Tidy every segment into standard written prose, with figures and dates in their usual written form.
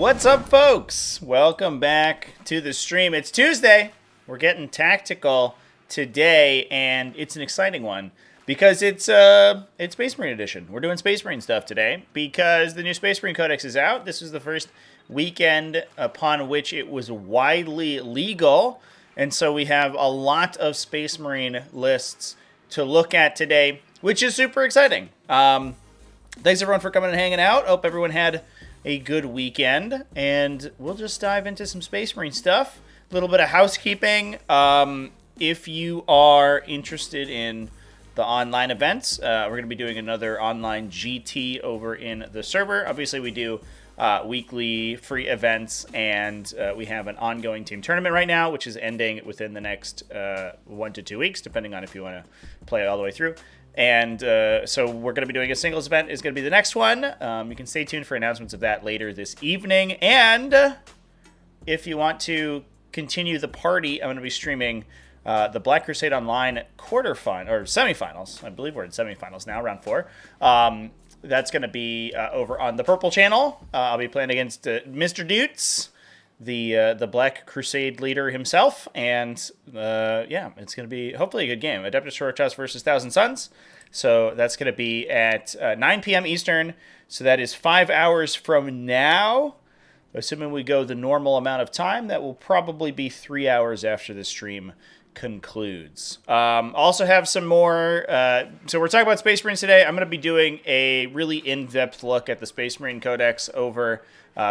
What's up, folks? Welcome back to the stream. It's Tuesday. We're getting tactical today, and it's an exciting one because it's Space Marine edition. We're doing Space Marine stuff today because the new Space Marine Codex is out. This is the first weekend upon which it was widely legal, and so we have a lot of Space Marine lists to look at today, which is super exciting. Thanks everyone for coming and hanging out. Hope everyone had a good weekend, and we'll just dive into some Space Marine stuff. A little bit of housekeeping. If you are interested in the online events, we're going to be doing another online GT over in the server. Obviously, we do weekly free events, and we have an ongoing team tournament right now, which is ending within the next 1 to 2 weeks, depending on if you want to play it all the way through. And so we're going to be doing a singles event is going to be the next one. You can stay tuned for announcements of that later this evening. And if you want to continue the party, I'm going to be streaming the Black Crusade Online quarterfinal or semifinals. I believe we're in semifinals now, round 4. That's going to be over on the Purple channel. I'll be playing against Mr. Dutes, the Black Crusade leader himself, and yeah, it's going to be hopefully a good game. Adeptus Tortoise versus Thousand Suns. So that's going to be at 9 p.m. Eastern. So that is 5 hours from now. Assuming we go the normal amount of time, that will probably be 3 hours after the stream concludes. Also have some more. So we're talking about Space Marines today. I'm going to be doing a really in-depth look at the Space Marine Codex over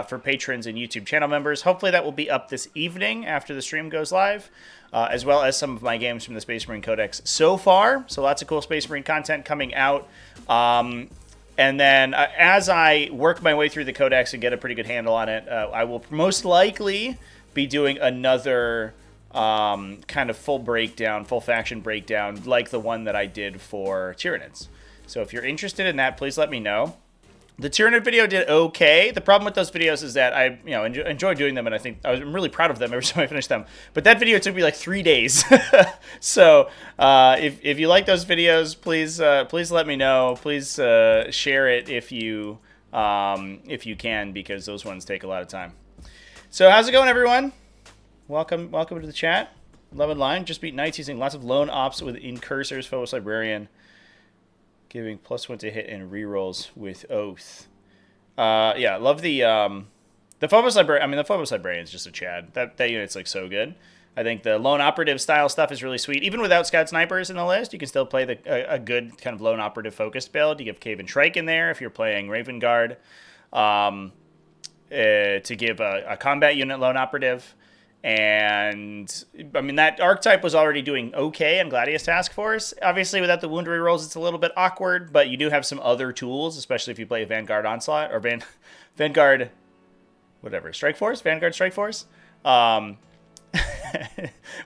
for patrons and YouTube channel members. Hopefully that will be up this evening after the stream goes live, as well as some of my games from the Space Marine Codex so far. So lots of cool Space Marine content coming out. And then as I work my way through the Codex and get a pretty good handle on it, I will most likely be doing another kind of full faction breakdown, like the one that I did for Tyranids. So if you're interested in that, please let me know. The Tyranid video did okay. The problem with those videos is that I enjoy doing them, and I think I'm really proud of them every time I finish them. But that video took me like 3 days. So if you like those videos, please let me know. Please share it if you can, because those ones take a lot of time. So how's it going, everyone? Welcome to the chat. Love and Line just beat Knights using lots of lone ops with incursors. Phobos Librarian giving +1 to hit and rerolls with Oath. Yeah, love the Phobos Librarian. I mean, the Phobos Librarian is just a Chad. That unit's like so good. I think the lone operative style stuff is really sweet. Even without scout snipers in the list, you can still play a good kind of lone operative focused build. You give Cave and Shrike in there if you're playing Raven Guard, to give a combat unit lone operative. And I mean, that archetype was already doing okay in Gladius Task Force. Obviously, without the wound rerolls, it's a little bit awkward, but you do have some other tools, especially if you play Vanguard Onslaught or Vanguard, whatever, Strike Force? Vanguard Strike Force? We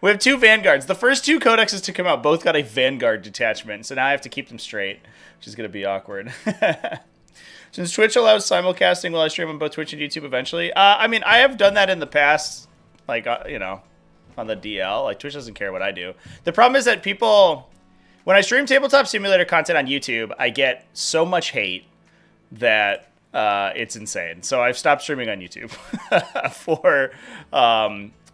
have 2 Vanguards. The first 2 codexes to come out both got a Vanguard detachment, so now I have to keep them straight, which is going to be awkward. Since Twitch allows simulcasting while I stream on both Twitch and YouTube eventually, I mean, I have done that in the past. Like, on the DL. Like, Twitch doesn't care what I do. The problem is that people... When I stream Tabletop Simulator content on YouTube, I get so much hate that it's insane. So I've stopped streaming on YouTube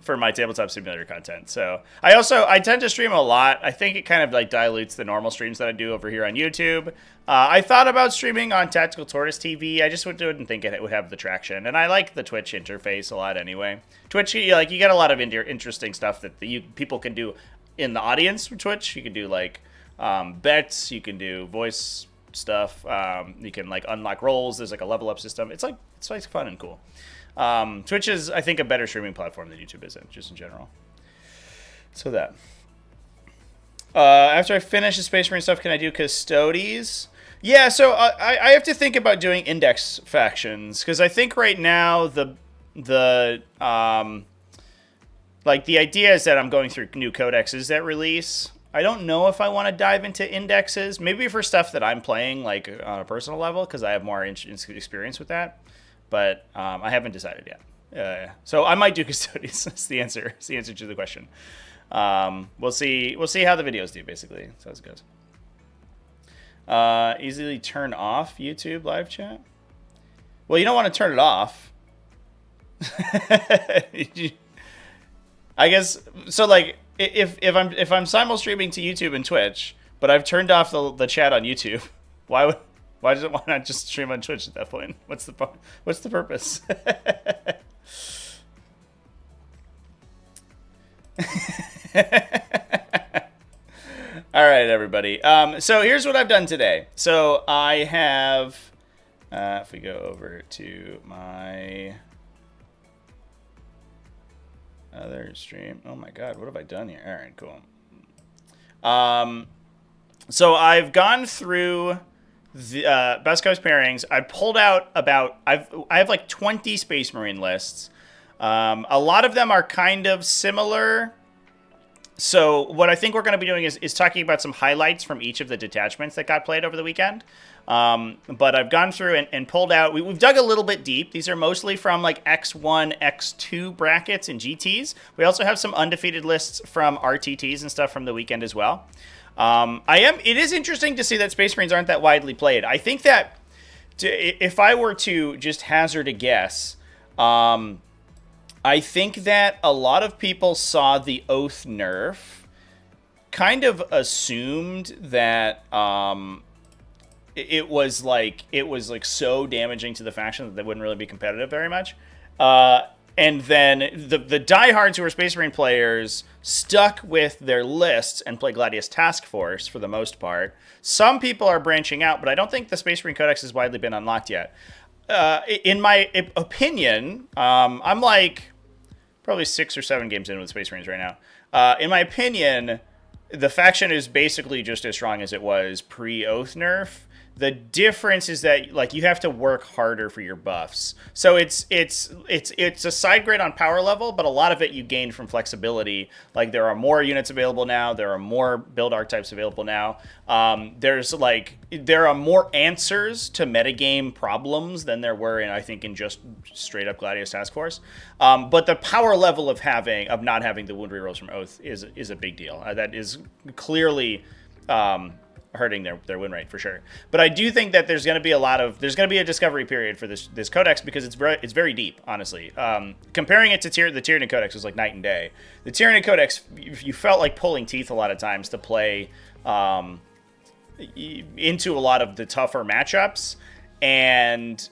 for my Tabletop Simulator content. So I tend to stream a lot. I think it kind of like dilutes the normal streams that I do over here on YouTube. I thought about streaming on TacticalTortoise TV. I just didn't think it would have the traction. And I like the Twitch interface a lot anyway. Twitch, you get a lot of interesting stuff that people can do in the audience for Twitch. You can do like bets. You can do voice stuff. You can like unlock roles. There's like a level up system. It's like fun and cool. Twitch is, I think, a better streaming platform than YouTube is, just in general. So that. After I finish the Space Marine stuff, can I do Custodes? Yeah, so I have to think about doing index factions, because I think right now the idea is that I'm going through new codexes that release. I don't know if I want to dive into indexes, maybe for stuff that I'm playing like on a personal level, because I have more experience with that. But I haven't decided yet. So I might do Custodes. That's the answer. That's the answer to the question. We'll see how the videos do, basically. That's how it goes. Easily turn off YouTube live chat. Well, you don't want to turn it off. I guess so. Like, if I'm simul streaming to YouTube and Twitch, but I've turned off the chat on YouTube, why not just stream on Twitch at that point? What's the purpose? All right, everybody. So here's what I've done today. So I have, if we go over to my other stream. Oh my God, what have I done here? All right, cool. So I've gone through the best coast pairings. I pulled out I have like 20 Space Marine lists. A lot of them are kind of similar. So what I think we're going to be doing is talking about some highlights from each of the detachments that got played over the weekend. But I've gone through and pulled out. We've dug a little bit deep. These are mostly from like X1, X2 brackets and GTs. We also have some undefeated lists from RTTs and stuff from the weekend as well. It is interesting to see that Space Marines aren't that widely played. I think that if I were to just hazard a guess, I think that a lot of people saw the Oath nerf, kind of assumed that it was like so damaging to the faction that they wouldn't really be competitive very much. And then the diehards who are Space Marine players stuck with their lists and play Gladius Task Force for the most part. Some people are branching out, but I don't think the Space Marine Codex has widely been unlocked yet. In my opinion, I'm like probably 6 or 7 games in with Space Marines right now. In my opinion, the faction is basically just as strong as it was pre-Oath nerf. The difference is that like you have to work harder for your buffs. So it's a side grade on power level, but a lot of it you gain from flexibility. Like there are more units available now. There are more build archetypes available now. There are more answers to metagame problems than there were in just straight up Gladius Task Force. But the power level of not having the wound rerolls from Oath is a big deal. That is clearly hurting their win rate for sure. But I do think that there's going to be a discovery period for this codex because it's very deep, honestly. Comparing it to the Tyranid Codex was like night and day. The Tyranid Codex, you felt like pulling teeth a lot of times to play into a lot of the tougher matchups, and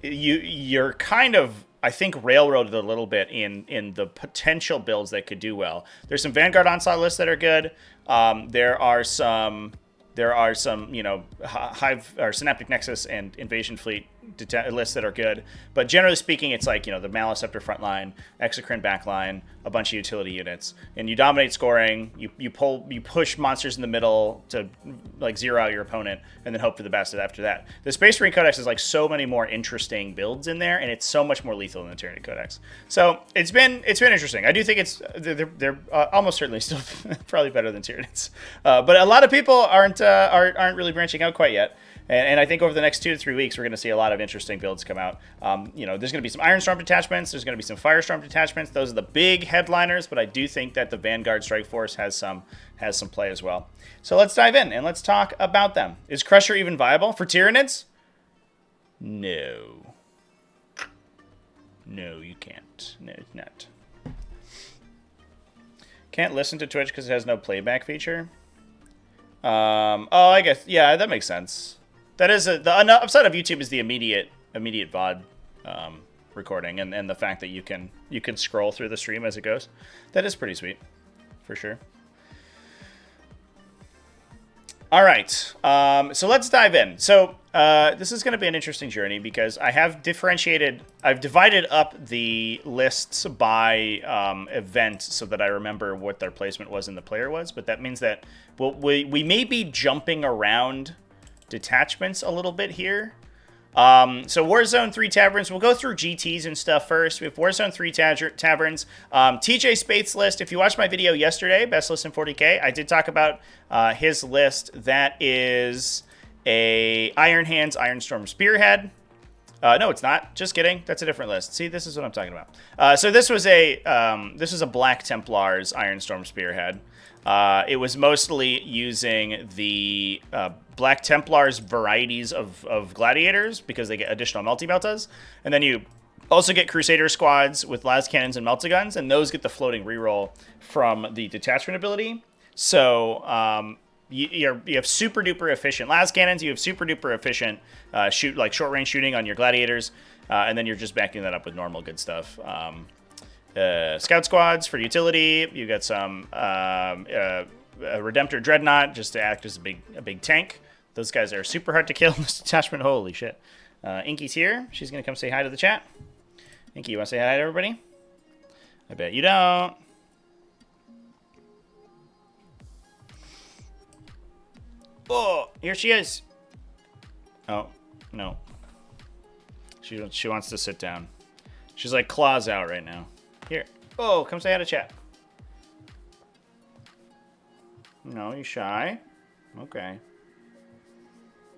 you're kind of, I think, railroaded a little bit in the potential builds that could do well. There's some Vanguard Onslaught lists that are good. There are some Hive or Synaptic Nexus and Invasion Fleet lists that are good. But generally speaking, it's like, the Maleceptor frontline, Exocrine backline, a bunch of utility units. And you dominate scoring, you push monsters in the middle to like zero out your opponent and then hope for the best after that. The Space Marine Codex is like so many more interesting builds in there, and it's so much more lethal than the Tyranid Codex. So it's been interesting. I do think they're almost certainly still probably better than Tyranids. But a lot of people aren't really branching out quite yet. And I think over the next 2 to 3 weeks, we're going to see a lot of interesting builds come out. There's going to be some Ironstorm detachments. There's going to be some Firestorm detachments. Those are the big headliners, but I do think that the Vanguard Strike Force has some play as well. So let's dive in and let's talk about them. Is Crusher even viable for Tyranids? No. No, you can't. No, it's not. Can't listen to Twitch because it has no playback feature. I guess, yeah, that makes sense. That is the upside of YouTube is the immediate VOD recording and the fact that you can scroll through the stream as it goes. That is pretty sweet, for sure. All right, so let's dive in. So this is going to be an interesting journey because I've divided up the lists by event so that I remember what their placement was and the player was. But that means that we may be jumping around detachments a little bit here. So Warzone 3 Taverns, we'll go through GTs and stuff first. We have Warzone 3 Taverns. TJ Spate's list, if you watched my video yesterday, Best List in 40k, I did talk about his list. That is a Iron Hands Ironstorm Spearhead. No, it's not. Just kidding. That's a different list. See, this is what I'm talking about. So this was a Black Templars Ironstorm Spearhead. It was mostly using the Black Templars varieties of gladiators because they get additional multi-meltas. And then you Also get Crusader squads with las cannons and melta-guns, and those get the floating reroll from the detachment ability. So you have super duper efficient las cannons. You have super duper efficient short range shooting on your gladiators, and then you're just backing that up with normal good stuff. Scout squads for utility. You got some a Redemptor Dreadnought just to act as a big tank. Those guys are super hard to kill in this detachment. Holy shit. Inky's here. She's gonna come say hi to the chat. Inky, you want to say hi to everybody? I bet you don't. Oh, here she is. Oh, no. She wants to sit down. She's like claws out right now. Here. Oh, come say hi to chat. No, you shy? Okay.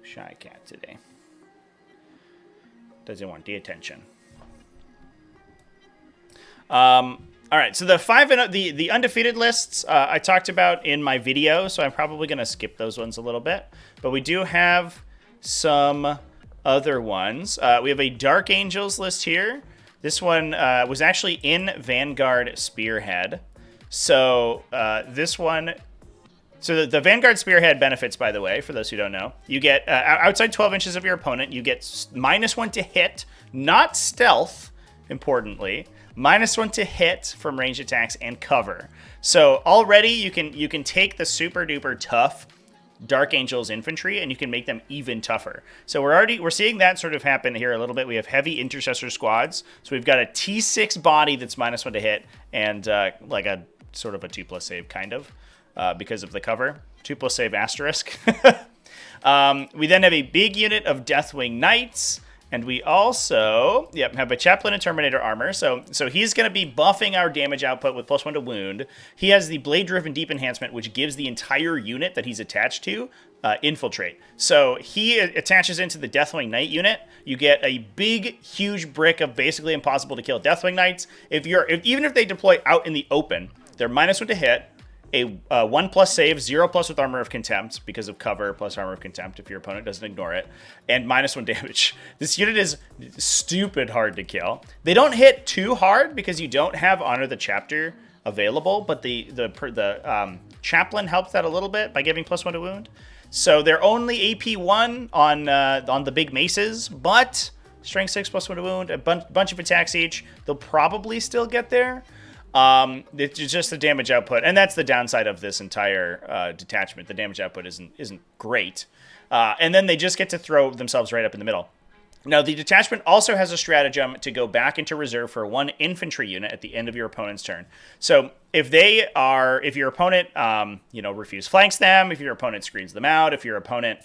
Shy cat today. Doesn't want the attention. All right, so the undefeated lists I talked about in my video, so I'm probably going to skip those ones a little bit. But we do have some other ones. We have a Dark Angels list here. This one was actually in Vanguard Spearhead. So this one... So the Vanguard Spearhead benefits, by the way, for those who don't know, you get outside 12 inches of your opponent, you get -1 to hit, not stealth, importantly, -1 to hit from ranged attacks and cover. So already you can take the super duper tough Dark Angels infantry and you can make them even tougher. So we're seeing that sort of happen here a little bit. We have heavy intercessor squads. So we've got a T6 body that's -1 to hit and like a sort of a 2+ save kind of. Because of the cover. 2+ save asterisk. We then have a big unit of Deathwing Knights. And we also have a Chaplain and Terminator armor. So he's going to be buffing our damage output with +1 to wound. He has the Blade-Driven Deep enhancement, which gives the entire unit that he's attached to infiltrate. So he attaches into the Deathwing Knight unit. You get a big, huge brick of basically impossible to kill Deathwing Knights. Even if they deploy out in the open, they're -1 to hit. A 1+ save, 0+ with Armor of Contempt because of cover plus Armor of Contempt if your opponent doesn't ignore it, and -1 damage. This unit is stupid hard to kill. They don't hit too hard because you don't have Honor the Chapter available, but the Chaplain helps that a little bit by giving +1 to wound. So they're only AP1 on the big maces, but Strength 6 +1 to wound, a bunch of attacks each. They'll probably still get there. It's just the damage output, and that's the downside of this entire detachment. The damage output isn't great, and then they just get to throw themselves right up in the middle. Now, the detachment also has a stratagem to go back into reserve for 1 infantry unit at the end of your opponent's turn. So if your opponent refuse flanks them, if your opponent screens them out, if your opponent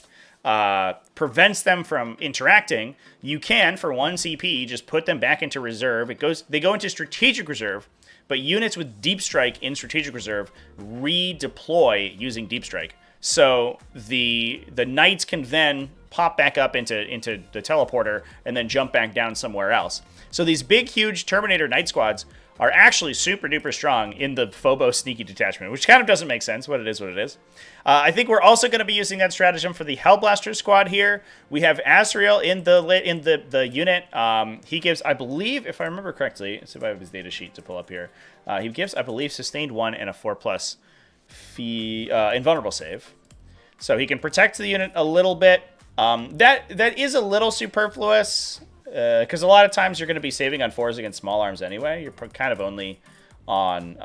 prevents them from interacting, you can, for 1 CP, just put them back into reserve. They go into strategic reserve. But units with Deep Strike in Strategic Reserve redeploy using Deep Strike. So the Knights can then pop back up into the teleporter and then jump back down somewhere else. So these big, huge Terminator Knight squads are actually super duper strong in the Phobos Sneaky Detachment, which kind of doesn't make sense, but it is what it is. I think we're also going to be using that stratagem for the Hellblaster squad here. We have Azrael in the unit. He gives, I believe, if I remember correctly, let's see if I have his data sheet to pull up here. He gives, I believe, Sustained 1 and a 4+ invulnerable save. So he can protect the unit a little bit. That is a little superfluous. Because a lot of times you're going to be saving on 4s against small arms anyway. You're kind of only on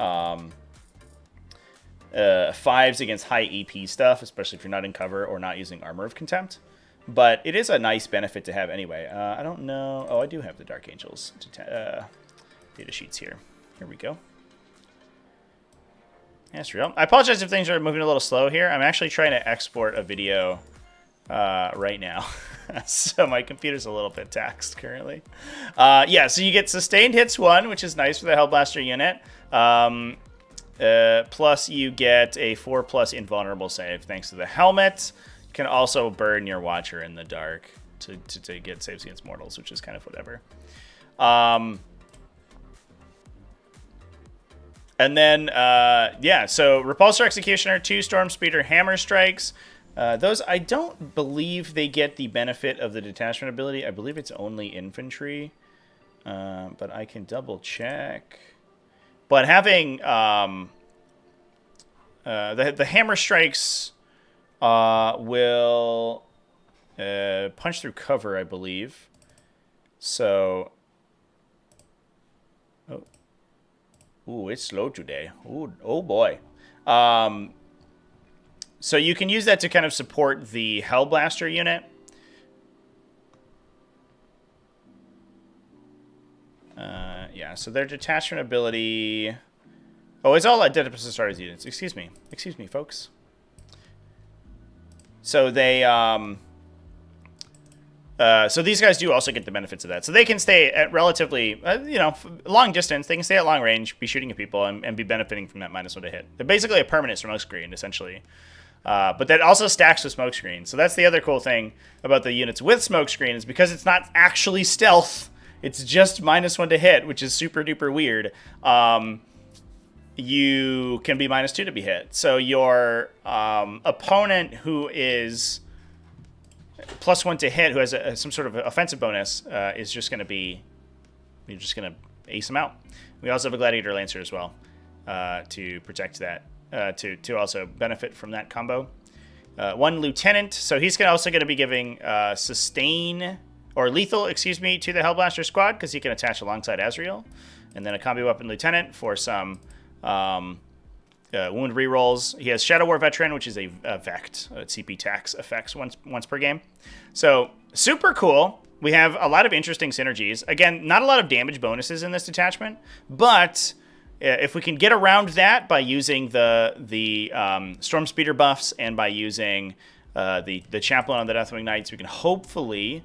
5s against high EP stuff, especially if you're not in cover or not using Armor of Contempt. But it is a nice benefit to have anyway. I don't know. Oh, I do have the Dark Angels data sheets here. Here we go. That's real. I apologize if things are moving a little slow here. I'm actually trying to export a video right now. So my computer's a little bit taxed currently. So you get Sustained Hits 1, which is nice for the Hellblaster unit. Plus you get a 4+ invulnerable save thanks to the helmet. You can also burn your Watcher in the dark to get saves against mortals, which is kind of whatever. And then, so Repulsor Executioner, 2 Storm Speeder Hammer Strikes. Those, I don't believe they get the benefit of the detachment ability. I believe it's only infantry. but I can double check. But having the hammer strikes will punch through cover, I believe. So, ooh, it's slow today. Ooh, oh boy. So you can use that to kind of support the Hellblaster unit. Yeah, so their detachment ability... Oh, it's all Adeptus Mechanicus units. Excuse me, folks. So they... so these guys do also get the benefits of that. So they can stay at relatively, long distance. They can stay at long range, be shooting at people, and be benefiting from that -1 to hit. They're basically a permanent smoke screen, essentially. But that also stacks with smoke screen. So that's the other cool thing about the units with smoke screen is because it's not actually stealth. It's just -1 to hit, which is super duper weird. You can be -2 to be hit. So your opponent who is +1 to hit, who has some sort of offensive bonus, is just going to be... You're just going to ace him out. We also have a Gladiator Lancer as well to protect that, to also benefit from that combo. 1 Lieutenant, so he's also going to be giving sustain, or lethal, excuse me, to the Hellblaster squad, because he can attach alongside Azrael. And then a combi weapon Lieutenant for some wound rerolls. He has Shadow War Veteran, which is a Vect, CP tax effects once per game. So super cool. We have a lot of interesting synergies. Again, not a lot of damage bonuses in this detachment, but if we can get around that by using the Storm Speeder buffs and by using the Chaplain on the Deathwing Knights, we can hopefully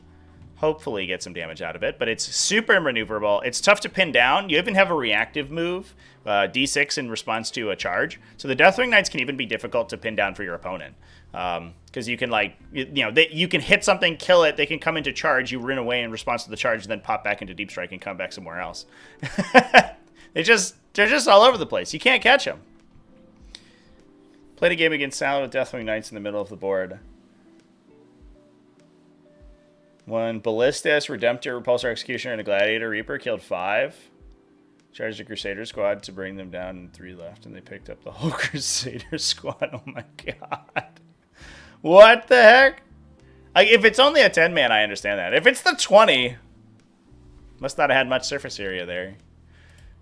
get some damage out of it. But it's super maneuverable. It's tough to pin down. You even have a reactive move, D6 in response to a charge. So the Deathwing Knights can even be difficult to pin down for your opponent. Because you can, you can hit something, kill it, they can come into charge, you run away in response to the charge, and then pop back into Deep Strike and come back somewhere else. They're just all over the place. You can't catch them. Played a game against Salad with Deathwing Knights in the middle of the board. One Ballistus, Redemptor, Repulsor, Executioner, and a Gladiator Reaper killed 5. Charged the Crusader squad to bring them down, and 3 left, and they picked up the whole Crusader squad. Oh my god. What the heck? If it's only a 10-man, I understand that. If it's the 20, must not have had much surface area there.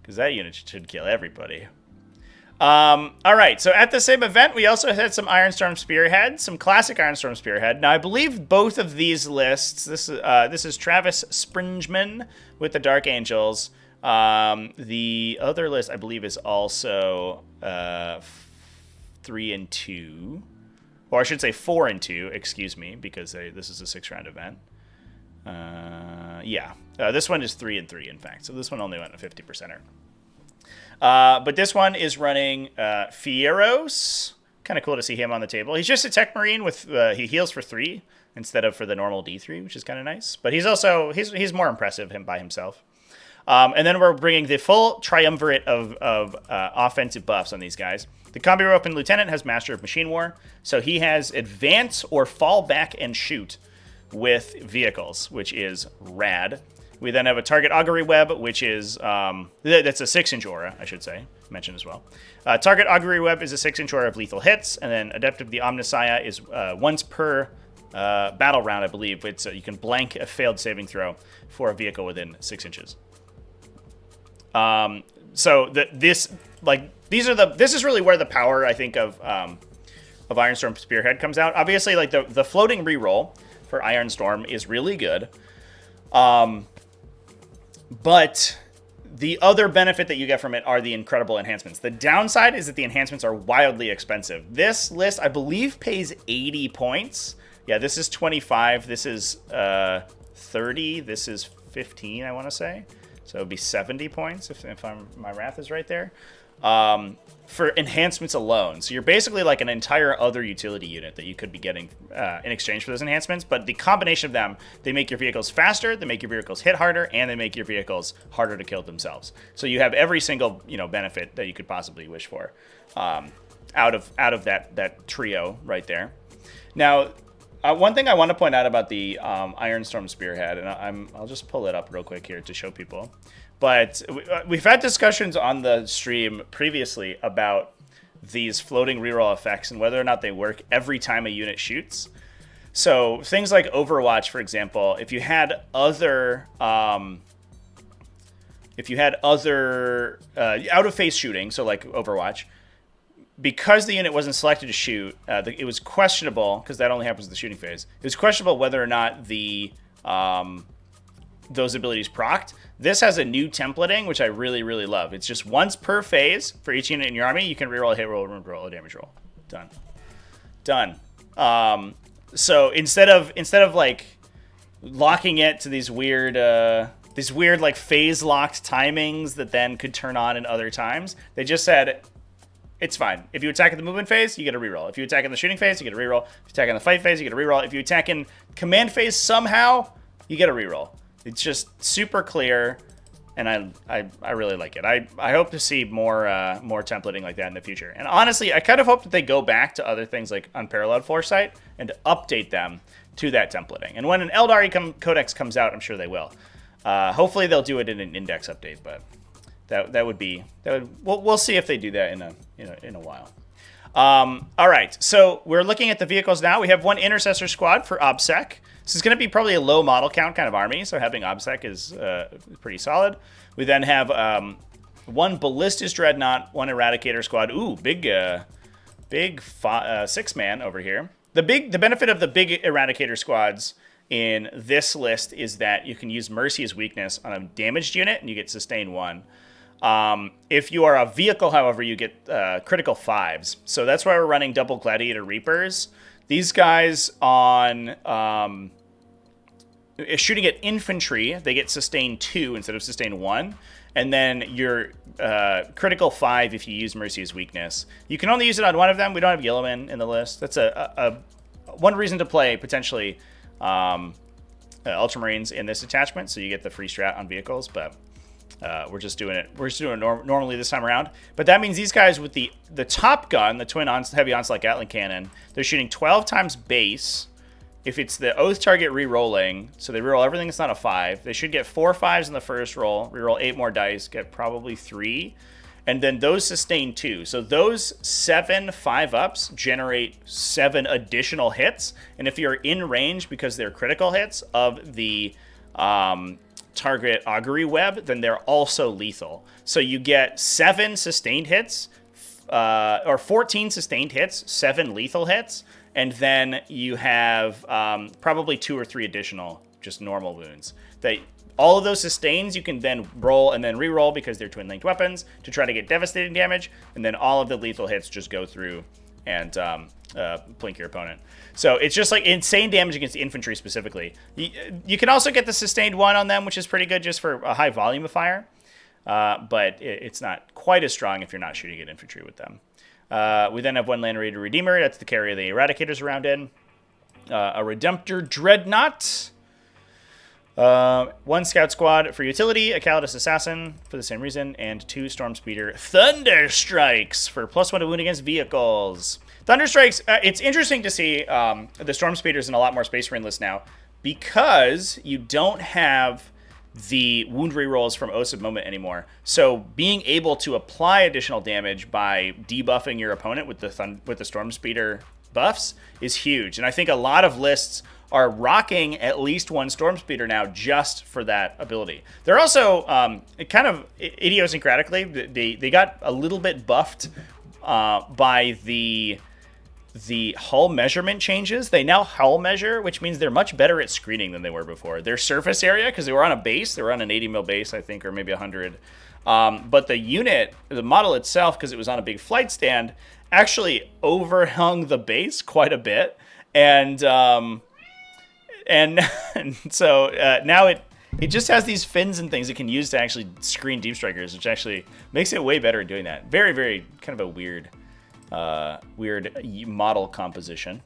Because that unit should kill everybody. Alright, so at the same event, we also had some Ironstorm Spearhead, some classic Ironstorm Spearhead. Now, I believe both of these lists, this is Travis Springeman with the Dark Angels. The other list, I believe, is also 3 and 2. Or I should say 4 and 2, excuse me, because this is a 6-round event. Yeah, this one is 3 and 3, in fact. So this one only went a 50%er. But this one is running Fieros. Kind of cool to see him on the table. He's just a Tech Marine with he heals for 3 instead of for the normal D3, which is kind of nice. But he's also he's more impressive by himself. And then we're bringing the full triumvirate of offensive buffs on these guys. The Combi Weapon Lieutenant has Master of Machine War, so he has advance or fall back and shoot with vehicles, which is rad. We then have a Target Augury Web, which is, that's a 6-inch aura, I should say, mentioned as well. Target Augury Web is a 6-inch aura of lethal hits, and then Adept of the Omnissiah is once per battle round, I believe. It's you can blank a failed saving throw for a vehicle within 6 inches. So this is really where the power, I think, of Ironstorm Spearhead comes out. Obviously, like the floating reroll for Ironstorm is really good. But the other benefit that you get from it are the incredible enhancements. The downside is that the enhancements are wildly expensive. This list, I believe, pays 80 points. Yeah, this is 25. This is 30. This is 15, I want to say. So it would be 70 points if my math is right there. For enhancements alone. So you're basically like an entire other utility unit that you could be getting in exchange for those enhancements. But the combination of them, they make your vehicles faster, they make your vehicles hit harder, and they make your vehicles harder to kill themselves. So you have every single benefit that you could possibly wish for out of that trio right there. Now, one thing I want to point out about the Ironstorm Spearhead, and I'll just pull it up real quick here to show people. But we've had discussions on the stream previously about these floating reroll effects and whether or not they work every time a unit shoots. So things like Overwatch, for example, if you had other out of phase shooting, so like Overwatch, because the unit wasn't selected to shoot, it was questionable, because that only happens in the shooting phase. It was questionable whether or not the those abilities procced. This has a new templating, which I really, really love. It's just once per phase for each unit in your army. You can reroll a hit roll, reroll a damage roll. Done. So instead of like locking it to these weird like phase locked timings that then could turn on in other times, they just said it's fine. If you attack in the movement phase, you get a reroll. If you attack in the shooting phase, you get a reroll. If you attack in the fight phase, you get a reroll. If you attack in command phase somehow, you get a reroll. It's just super clear, and I really like it. I hope to see more templating like that in the future. And honestly, I kind of hope that they go back to other things like Unparalleled Foresight and update them to that templating. And when an Eldari Codex comes out, I'm sure they will. Hopefully they'll do it in an index update, but we'll see if they do that in a while. All right, so we're looking at the vehicles now. We have one Intercessor Squad for OBSEC. This is going to be probably a low model count kind of army, so having OBSEC is pretty solid. We then have one Ballistus Dreadnought, one Eradicator Squad. Ooh, big 6-man over here. The benefit of the big Eradicator Squads in this list is that you can use Mercy as weakness on a damaged unit, and you get Sustain 1. If you are a vehicle, however, you get critical 5s. So that's why we're running double Gladiator Reapers. These guys on shooting at infantry, they get Sustain 2 instead of Sustain 1. And then your critical 5 if you use Mercy as weakness. You can only use it on one of them. We don't have Yellowman in the list. That's one reason to play, potentially, Ultramarines in this attachment, so you get the free strat on vehicles, but we're just doing it normally this time around. But that means these guys with the top gun, the twin heavy onslaught Gatling cannon, they're shooting 12 times base. If it's the oath target re-rolling, so they reroll everything that's not a 5, they should get 4 5s in the first roll, reroll 8 more dice, get probably 3, and then those sustain 2. So those 7 5-ups generate 7 additional hits, and if you're in range, because they're critical hits of the target augury web, then they're also lethal. So you get 7 sustained hits, or 14 sustained hits, 7 lethal hits, and then you have probably 2 or 3 additional just normal wounds. All of those sustains you can then roll and then re-roll because they're twin-linked weapons to try to get devastating damage, and then all of the lethal hits just go through and blink your opponent. So it's just like insane damage against the infantry specifically. You can also get the sustained 1 on them, which is pretty good just for a high volume of fire, but it's not quite as strong if you're not shooting at infantry with them. We then have one Land Raider Redeemer. That's the carrier the Eradicators around in. A Redemptor Dreadnought. One Scout Squad for utility, a Calidus Assassin for the same reason, and 2 Stormspeeder Thunderstrikes for +1 to wound against vehicles. Thunderstrikes, it's interesting to see the Stormspeeders in a lot more Space Marine lists now, because you don't have the wound rerolls from Oaths of Moment anymore. So being able to apply additional damage by debuffing your opponent with the Stormspeeder buffs is huge. And I think a lot of lists are rocking at least one Stormspeeder now just for that ability. They're also kind of idiosyncratically, they got a little bit buffed by the hull measurement changes. They now hull measure, which means they're much better at screening than they were before. Their surface area, because they were on a base, they were on an 80 mil base, I think, or maybe 100. But the unit, the model itself, because it was on a big flight stand, actually overhung the base quite a bit. And so now it just has these fins and things it can use to actually screen Deep Strikers, which actually makes it way better at doing that. Very, very kind of a weird model composition.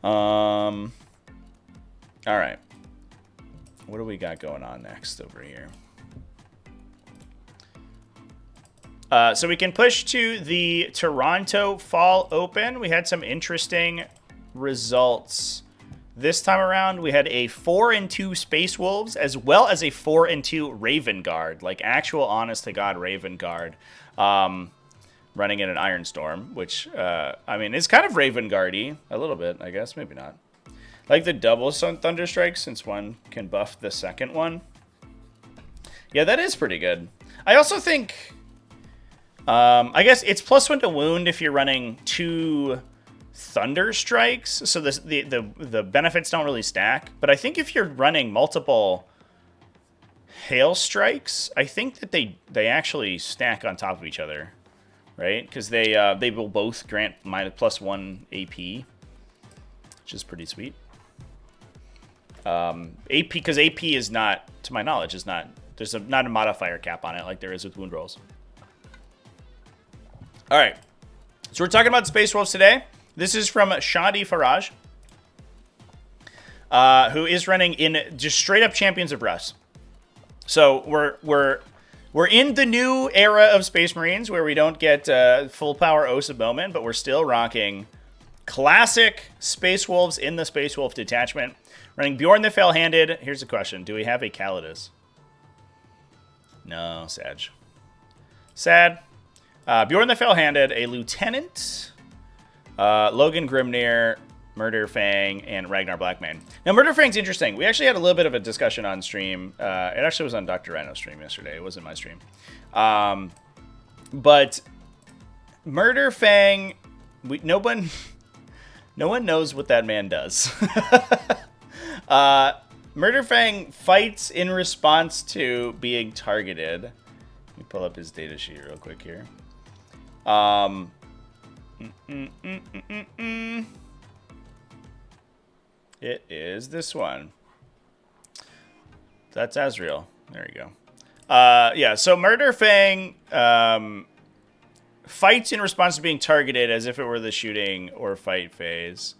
All right. What do we got going on next over here? So we can push to the Toronto Fall Open. We had some interesting results this time around. We had a 4-2 Space Wolves, as well as a 4-2 Raven Guard, like actual honest-to-God Raven Guard, running in an Iron Storm, which, I mean, is kind of Raven Guard-y, a little bit, I guess, maybe not. Like the double Thunder Strike, since one can buff the second one. Yeah, that is pretty good. I also think, I guess it's +1 to wound if you're running 2 Thunder Strikes, so the benefits don't really stack. But I think if you're running multiple Hail Strikes, I think that they actually stack on top of each other, right? Because they will both grant +1 AP, which is pretty sweet. AP, because AP is not, to my knowledge, is not, there's not a modifier cap on it like there is with wound rolls. All right, so we're talking about Space Wolves today. This is from Shadi Faraj, who is running in just straight up Champions of Russ. So we're in the new era of Space Marines where we don't get full power Osa Bowman, but we're still rocking classic Space Wolves in the Space Wolf detachment. Running Bjorn the Fell-Handed. Here's a question. Do we have a Calidus? No, Sag. Sad. Bjorn the Fell-Handed, a Lieutenant, Logan Grimnir, Murder Fang, and Ragnar Blackmane. Now, Murder Fang's interesting. We actually had a little bit of a discussion on stream. It actually was on Dr. Rhino's stream yesterday. It wasn't my stream. But Murder Fang, no one knows what that man does. Murder Fang fights in response to being targeted. Let me pull up his data sheet real quick here. It is this one. That's Azrael. There you go. Yeah, so Murder Fang fights in response to being targeted as if it were the shooting or fight phase.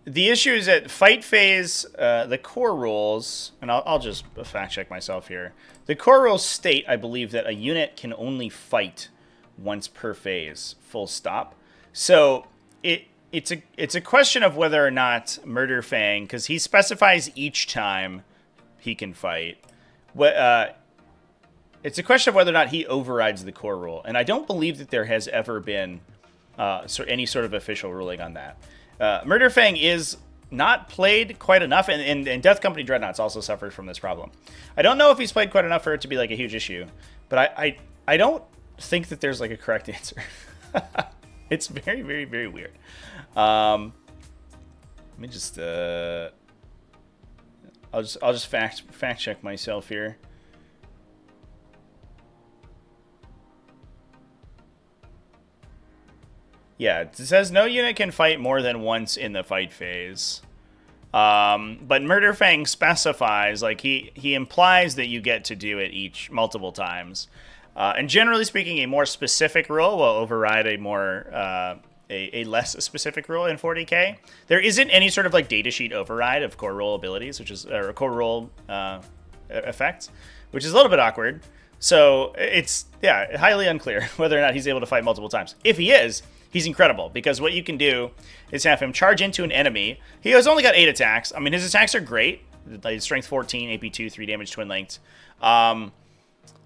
The issue is that fight phase, the core rules, and I'll just fact check myself here. The core rules state, I believe, that a unit can only fight once per phase, full stop. So it's a question of whether or not Murder Fang, because he specifies each time he can fight. It's a question of whether or not he overrides the core rule, and I don't believe that there has ever been any sort of official ruling on that. Murder Fang is not played quite enough, and Death Company Dreadnoughts also suffered from this problem. I don't know if he's played quite enough for it to be like a huge issue, but I don't think that there's like a correct answer. It's very, very, very weird. Let me just I'll just fact check myself here. Yeah, it says no unit can fight more than once in the fight phase. But Murder Fang specifies, like he implies that you get to do it multiple times. And generally speaking, a more specific rule will override a more a less specific rule in 40k. There isn't any sort of like datasheet override of core rule abilities, or core rule effects, which is a little bit awkward. So it's highly unclear whether or not he's able to fight multiple times. If he is, he's incredible, because what you can do is have him charge into an enemy. He has only got 8 attacks. I mean, his attacks are great. Like strength 14, AP 2, 3 damage, twin linked.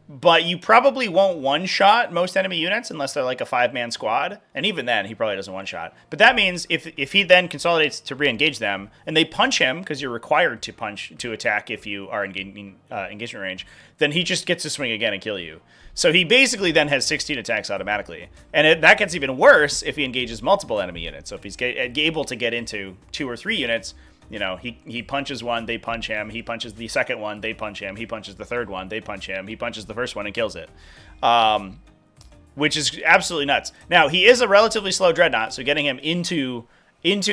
But you probably won't one-shot most enemy units unless they're like a 5-man squad. And even then, he probably doesn't one-shot. But that means if he then consolidates to re-engage them, and they punch him, because you're required to attack if you are in engagement range, then he just gets to swing again and kill you. So he basically then has 16 attacks automatically. And that gets even worse if he engages multiple enemy units. So if he's able to get into 2 or 3 units, you know, he punches one, they punch him. He punches the second one, they punch him. He punches the third one, they punch him. He punches the first one and kills it, which is absolutely nuts. Now, he is a relatively slow dreadnought, so getting him into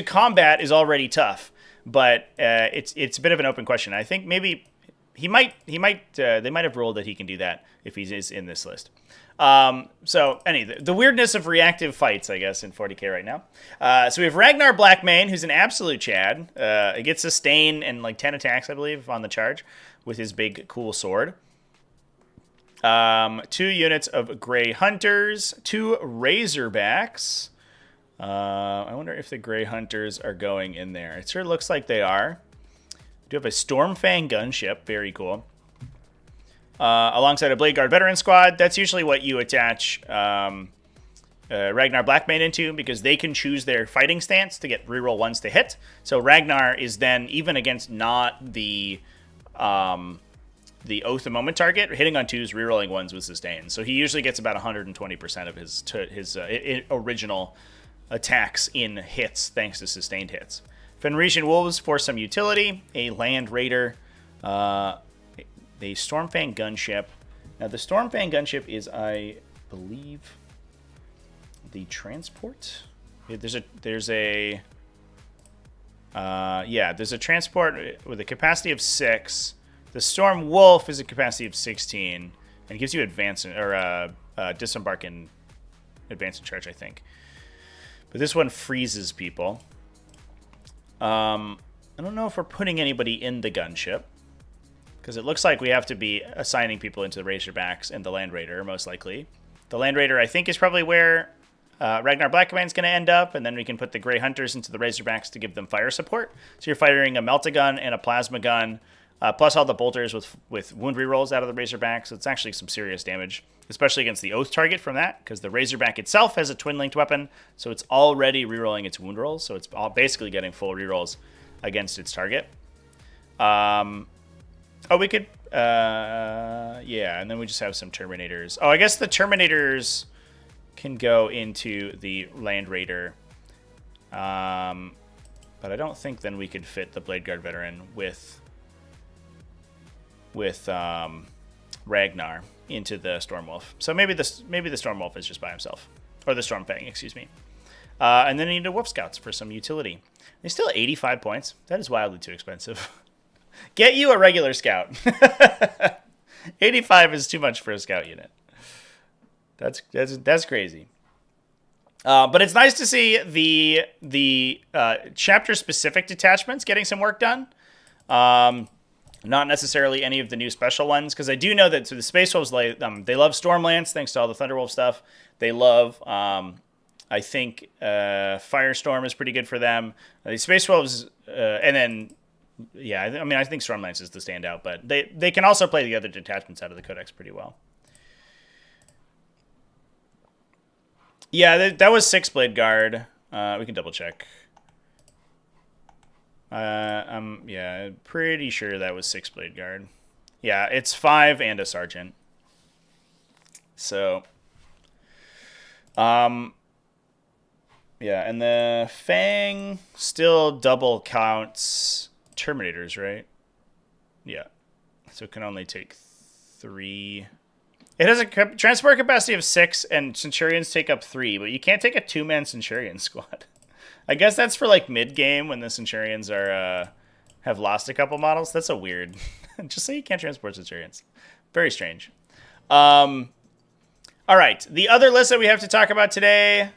combat is already tough. But it's a bit of an open question. I think maybe they might have ruled that he can do that if he is in this list. So the weirdness of reactive fights, I guess, in 40k right now. So we have Ragnar Blackmane, who's an absolute Chad. He gets sustain and like 10 attacks, I believe, on the charge with his big cool sword. 2 units of Grey Hunters, 2 Razorbacks, I wonder if the Grey Hunters are going in there. It sure looks like they are. We do have a Stormfang gunship. Very cool. Alongside a Blade Guard veteran squad. That's usually what you attach Ragnar Blackmane into, because they can choose their fighting stance to get reroll ones to hit. So Ragnar is then, even against not the Oath of Moment target, hitting on 2s, rerolling 1s with sustain. So he usually gets about 120% of his original attacks in hits, thanks to sustained hits. Fenrisian Wolves for some utility, a Land Raider, the Stormfang gunship. Now the Stormfang gunship is, I believe, the transport. There's a transport with a capacity of 6. The Storm Wolf is a capacity of 16, and gives you advance or disembark and advance and charge, I think. But this one freezes people. I don't know if we're putting anybody in the gunship, because it looks like we have to be assigning people into the Razorbacks and the Land Raider, most likely. The Land Raider, I think, is probably where Ragnar Blackmane's going to end up, and then we can put the Grey Hunters into the Razorbacks to give them fire support. So you're firing a Melt-A-Gun and a Plasma Gun, plus all the bolters with wound rerolls out of the Razorback, so it's actually some serious damage, especially against the Oath target from that, because the Razorback itself has a twin-linked weapon, so it's already rerolling its wound rolls, so it's basically getting full rerolls against its target. We could... and then we just have some Terminators. Oh, I guess the Terminators can go into the Land Raider, but I don't think then we could fit the Blade Guard Veteran with Ragnar into the Stormwolf. So maybe the Stormwolf is just by himself, or the Stormfang, excuse me. And then you need the Wolf Scouts for some utility. They're still 85 points. That is wildly too expensive. Get you a regular scout. 85 is too much for a scout unit. That's crazy. But it's nice to see the chapter specific detachments getting some work done. Not necessarily any of the new special ones, because I do know that the Space Wolves, they love Stormlance, thanks to all the Thunderwolf stuff. They love, I think, Firestorm is pretty good for them. The Space Wolves, and then, I think Stormlance is the standout, but they can also play the other detachments out of the Codex pretty well. Yeah, that was 6 Blade Guard. We can double check. I'm pretty sure that was 6 Blade Guard. Yeah, it's 5 and a Sergeant. So, and the Fang still double counts Terminators, right? Yeah. So it can only take 3. It has a transport capacity of 6, and Centurions take up 3, but you can't take a 2-man Centurion squad. I guess that's for like mid-game when the Centurions are have lost a couple models. That's so weird. Just say you can't transport Centurions. Very strange. All right, the other list that we have to talk about today.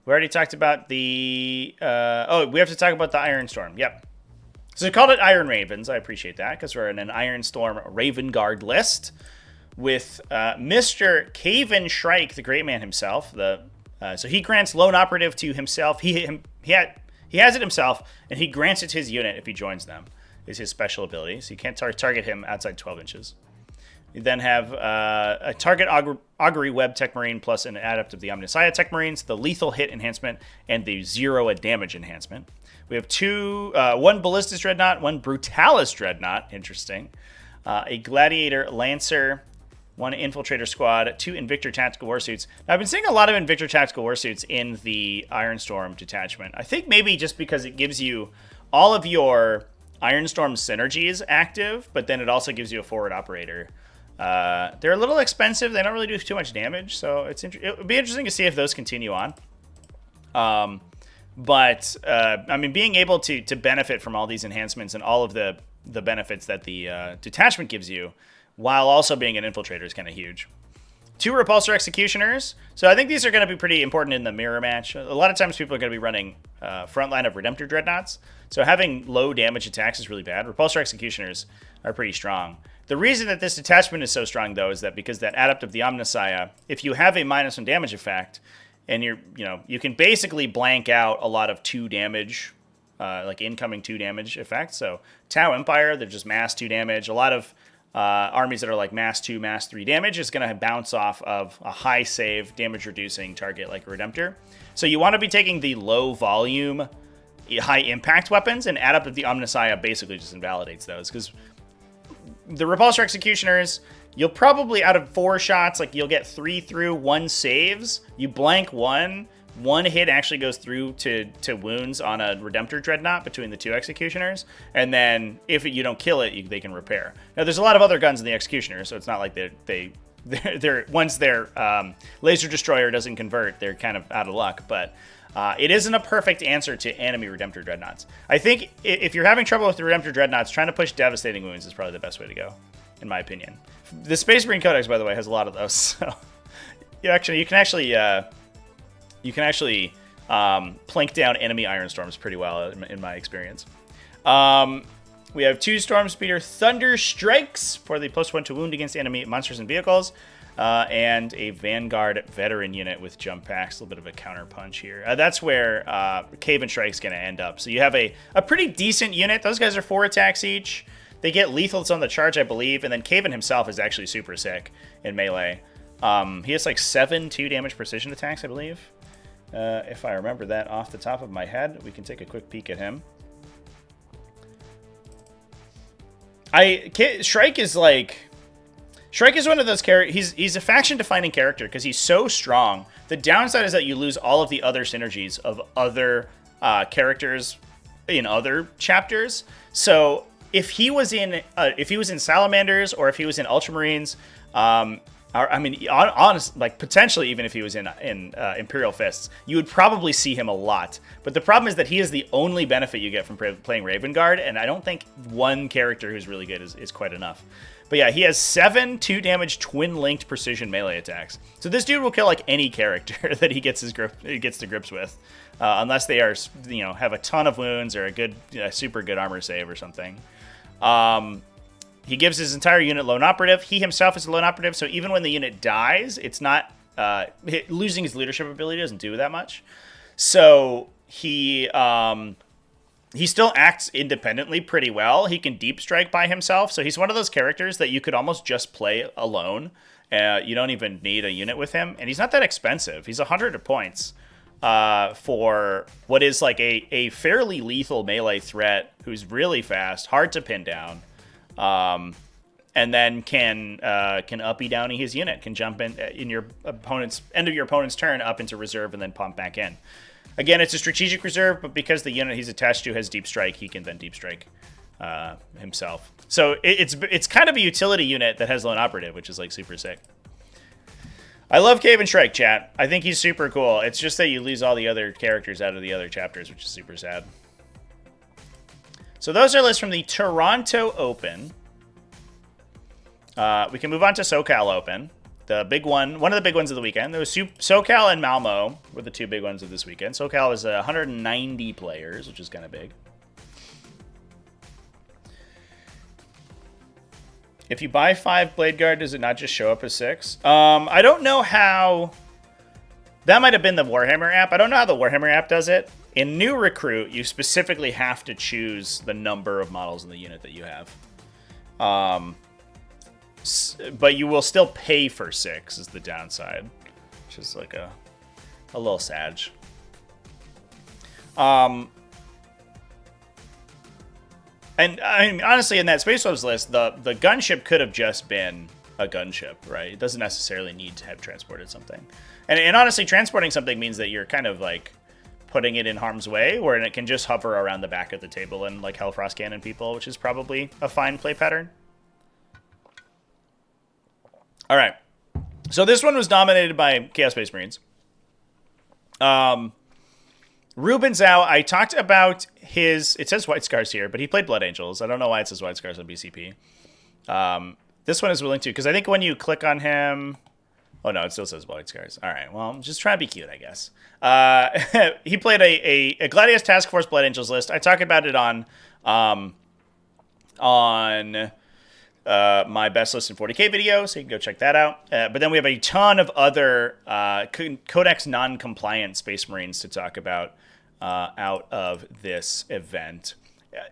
We already talked about the... we have to talk about the Iron Storm. Yep. So we called it Iron Ravens. I appreciate that, because we're in an Iron Storm Raven Guard list with Mr. Caven Shrike, the Great Man himself. So he grants Lone Operative to himself. He has it himself, and he grants it to his unit if he joins them, is his special ability. So you can't target him outside 12 inches. You then have a target Augury Web Tech Marine plus an Adept of the Omnissiah Tech Marines, the Lethal Hit Enhancement, and the 0 Damage Enhancement. We have one Ballistus Dreadnought, one Brutalis Dreadnought, interesting, a Gladiator Lancer, one Infiltrator Squad, 2 Invictor Tactical Warsuits. Now, I've been seeing a lot of Invictor Tactical Warsuits in the Ironstorm detachment. I think maybe just because it gives you all of your Ironstorm synergies active, but then it also gives you a forward operator. They're a little expensive. They don't really do too much damage, so it would be interesting to see if those continue on. Being able to benefit from all these enhancements and all of the benefits that the detachment gives you, while also being an infiltrator, is kind of huge. 2 Repulsor Executioners. So I think these are going to be pretty important in the mirror match. A lot of times people are going to be running frontline of Redemptor Dreadnoughts. So having low damage attacks is really bad. Repulsor Executioners are pretty strong. The reason that this detachment is so strong, though, is that because that Adept of the Omnissiah, if you have a -1 damage effect, and you can basically blank out a lot of 2 damage, like incoming 2 damage effects. So Tau Empire, they're just mass 2 damage. A lot of armies that are like mass 2, mass 3 damage is going to bounce off of a high save, damage reducing target like a Redemptor. So you want to be taking the low volume, high impact weapons, and Adept of the Omnissiah basically just invalidates those, because the Repulsor Executioners, you'll probably, out of 4 shots, like you'll get 3 through, 1 saves. You blank 1 hit actually goes through to wounds on a Redemptor Dreadnought between the 2 Executioners, and then if you don't kill it, they can repair. Now, there's a lot of other guns in the Executioners, so it's not like they're once their Laser Destroyer doesn't convert, they're kind of out of luck, but it isn't a perfect answer to enemy Redemptor Dreadnoughts. I think if you're having trouble with the Redemptor Dreadnoughts, trying to push Devastating Wounds is probably the best way to go, in my opinion. The Space Marine Codex, by the way, has a lot of those, so you can actually plink down enemy Iron Storms pretty well, in my experience. We have 2 Stormspeeder Thunder Strikes for the +1 to wound against enemy monsters and vehicles, and a Vanguard Veteran unit with jump packs, a little bit of a counter punch here. That's where Cave and Strike's going to end up. So you have a pretty decent unit. Those guys are 4 attacks each. They get lethals on the charge, I believe, and then Caven himself is actually super sick in melee. He has like 7 2-damage precision attacks, I believe. If I remember that off the top of my head, we can take a quick peek at him. Shrike is one of those characters. He's a faction-defining character because he's so strong. The downside is that you lose all of the other synergies of other characters in other chapters. So if he was in Salamanders, or if he was in Ultramarines, potentially even if he was in Imperial Fists, you would probably see him a lot. But the problem is that he is the only benefit you get from playing Raven Guard, and I don't think one character who's really good is quite enough. But yeah, he has 7 2-damage twin-linked precision melee attacks. So this dude will kill like any character that he gets to grips with, unless they are have a ton of wounds or a super good armor save or something. He gives his entire unit lone operative. He himself is a lone operative, so even when the unit dies, it's not losing his leadership ability doesn't do that much. So he still acts independently pretty well. He can deep strike by himself, so he's one of those characters that you could almost just play alone. You don't even need a unit with him, and he's not that expensive. He's 100 points for what is like a fairly lethal melee threat who's really fast, hard to pin down. And then can uppy downy his unit, can jump in your opponent's end of your opponent's turn up into reserve and then pump back in. Again, it's a strategic reserve, but because the unit he's attached to has deep strike, he can then deep strike himself. So it's kind of a utility unit that has lone operative, which is like super sick. I love Cave and Strike, chat. I think he's super cool. It's just that you lose all the other characters out of the other chapters, which is super sad. So those are lists from the Toronto Open. We can move on to SoCal Open. The big one of the big ones of the weekend. There was SoCal and Malmo were the 2 big ones of this weekend. SoCal was 190 players, which is kind of big. If you buy 5 Blade Guard, does it not just show up as 6? I don't know how... That might have been the Warhammer app. I don't know how the Warhammer app does it. In New Recruit, you specifically have to choose the number of models in the unit that you have. But you will still pay for 6 is the downside, which is like a little sad. And I mean, honestly, in that Space Wolves list, the gunship could have just been a gunship, right? It doesn't necessarily need to have transported something. And honestly, transporting something means that you're kind of like putting it in harm's way, where it can just hover around the back of the table and like Hellfrost Cannon people, which is probably a fine play pattern. All right. So this one was dominated by Chaos Space Marines. Ruben Zhao, I talked about his... It says White Scars here, but he played Blood Angels. I don't know why it says White Scars on BCP. This one is willing to, because I think when you click on him... Oh, no, it still says White Scars. All right, well, I'm just trying to be cute, I guess. He played a Gladius Task Force Blood Angels list. I talked about it on my best list in 40k video, so you can go check that out. But then we have a ton of other Codex non-compliant Space Marines to talk about out of this event.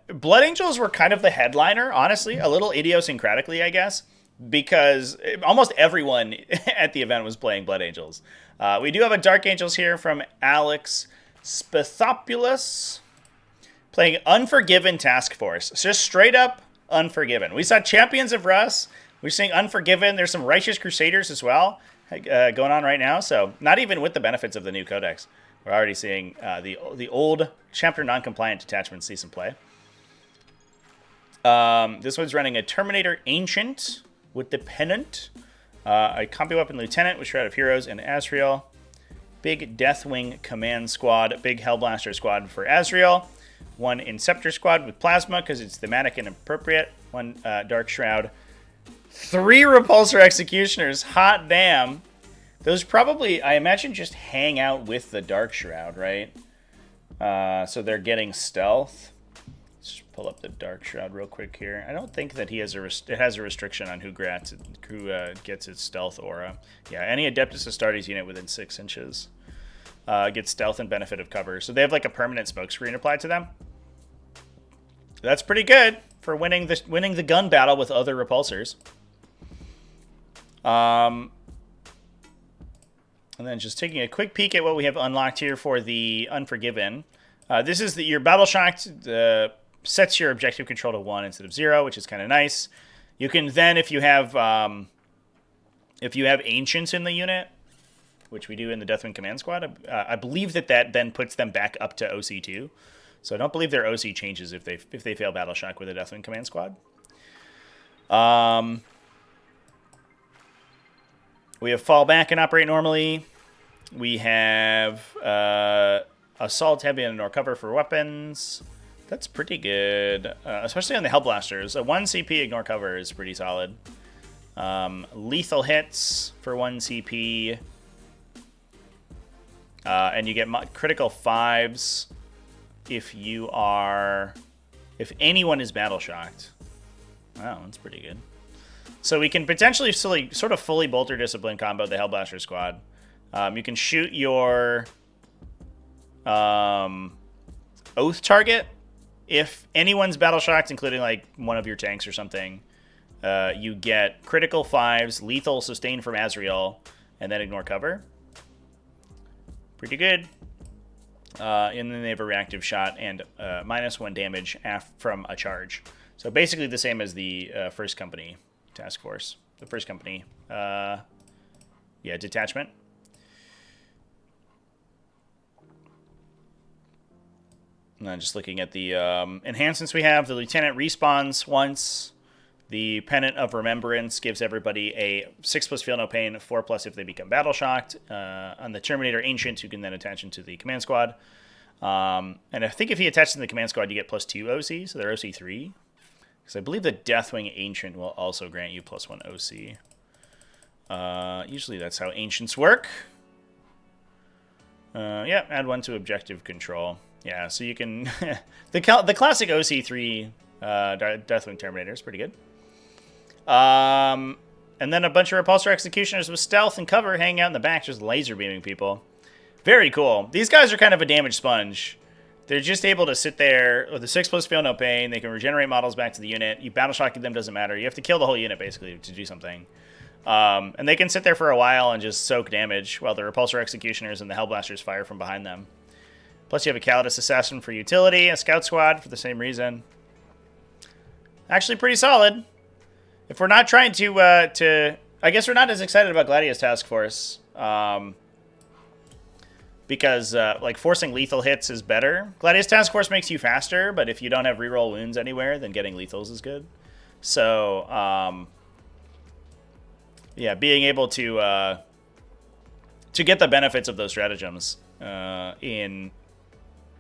Blood Angels were kind of the headliner, honestly, a little idiosyncratically, I guess, because almost everyone at the event was playing Blood Angels. We do have a Dark Angels here from Alex Spithopoulos, playing Unforgiven Task Force. So just straight up Unforgiven. We saw Champions of Russ. We're seeing Unforgiven. There's some Righteous Crusaders as well going on right now. So not even with the benefits of the new codex, we're already seeing the old chapter non-compliant detachments see some play. This one's running a Terminator Ancient with the Pennant, a Combi Weapon Lieutenant with Shroud of Heroes and Azrael, big Deathwing Command Squad, big Hellblaster Squad for Azrael, one Inceptor Squad with Plasma because it's thematic and appropriate, one Dark Shroud, 3 Repulsor Executioners, hot damn. Those probably, I imagine, just hang out with the Dark Shroud, right? So they're getting stealth. Let's just pull up the Dark Shroud real quick here. I don't think that he has it has a restriction on who gets its stealth aura. Yeah, any Adeptus Astartes unit within 6 inches gets stealth and benefit of cover. So they have like a permanent smoke screen applied to them. That's pretty good for winning the gun battle with other repulsors. And then just taking a quick peek at what we have unlocked here for the Unforgiven. This is your Battle Shocked sets your objective control to 1 instead of 0, which is kind of nice. You can then, if you have Ancients in the unit, which we do in the Deathwing Command Squad, I believe that then puts them back up to OC2. So I don't believe their OC changes if they fail Battle Shock with a Deathwing Command Squad. We have Fall Back and Operate Normally. We have Assault Heavy and Ignore Cover for weapons. That's pretty good, especially on the Hellblasters. A 1 CP Ignore Cover is pretty solid. Lethal Hits for 1 CP. And you get critical 5s if anyone is Battle Shocked. Wow, that's pretty good. So we can potentially sort of fully Bolter Discipline combo the Hellblaster Squad. You can shoot your Oath target. If anyone's Battle Shocked, including like one of your tanks or something, you get critical 5s, lethal sustain from Azrael, and then Ignore Cover. Pretty good. And then they have a reactive shot and -1 damage from a charge. So basically the same as the First Company Task Force. The First Company, detachment. And then just looking at the enhancements we have, the Lieutenant respawns once. The Pennant of Remembrance gives everybody a 6+ Feel No Pain, 4+ if they become Battle Shocked. On the Terminator Ancient, you can then attach him to the Command Squad. And I think if he attaches to the Command Squad, you get +2 OC, so they're OC3. Because I believe the Deathwing Ancient will also grant you +1 OC. Usually that's how Ancients work. Add 1 to Objective Control. Yeah, so you can... the classic OC3 Deathwing Terminator is pretty good. And then a bunch of Repulsor Executioners with stealth and cover hanging out in the back, just laser beaming people. Very cool. These guys are kind of a damage sponge. They're just able to sit there with a 6+ Feel No Pain. They can regenerate models back to the unit. You Battle Shock them, doesn't matter. You have to kill the whole unit, basically, to do something. And they can sit there for a while and just soak damage while the Repulsor Executioners and the Hellblasters fire from behind them. Plus you have a Calidus Assassin for utility, a Scout Squad for the same reason. Actually pretty solid. If we're not trying to I guess we're not as excited about Gladius Task Force. Because like forcing lethal hits is better. Gladius Task Force makes you faster, but if you don't have reroll wounds anywhere, then getting lethals is good. So yeah, being able to get the benefits of those stratagems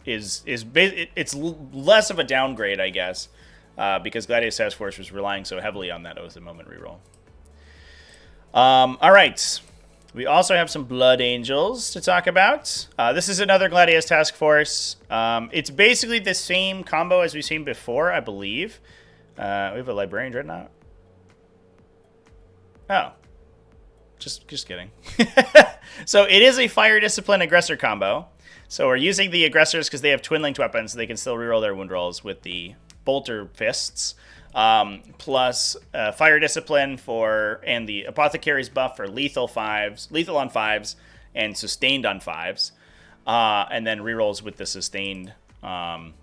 it's less of a downgrade, I guess, because Gladius Task Force was relying so heavily on that Oath of Moment reroll. All right. We also have some Blood Angels to talk about. This is another Gladius Task Force. It's basically the same combo as we've seen before, I believe. We have a Librarian Dreadnought. Oh. Just kidding. So it is a Fire Discipline Aggressor combo. So we're using the aggressors because they have twin-linked weapons, so they can still reroll their wound rolls with the bolter fists. Plus Fire Discipline and the Apothecary's buff for lethal on 5s, and sustained on 5s. And then rerolls with the sustained Boltstorm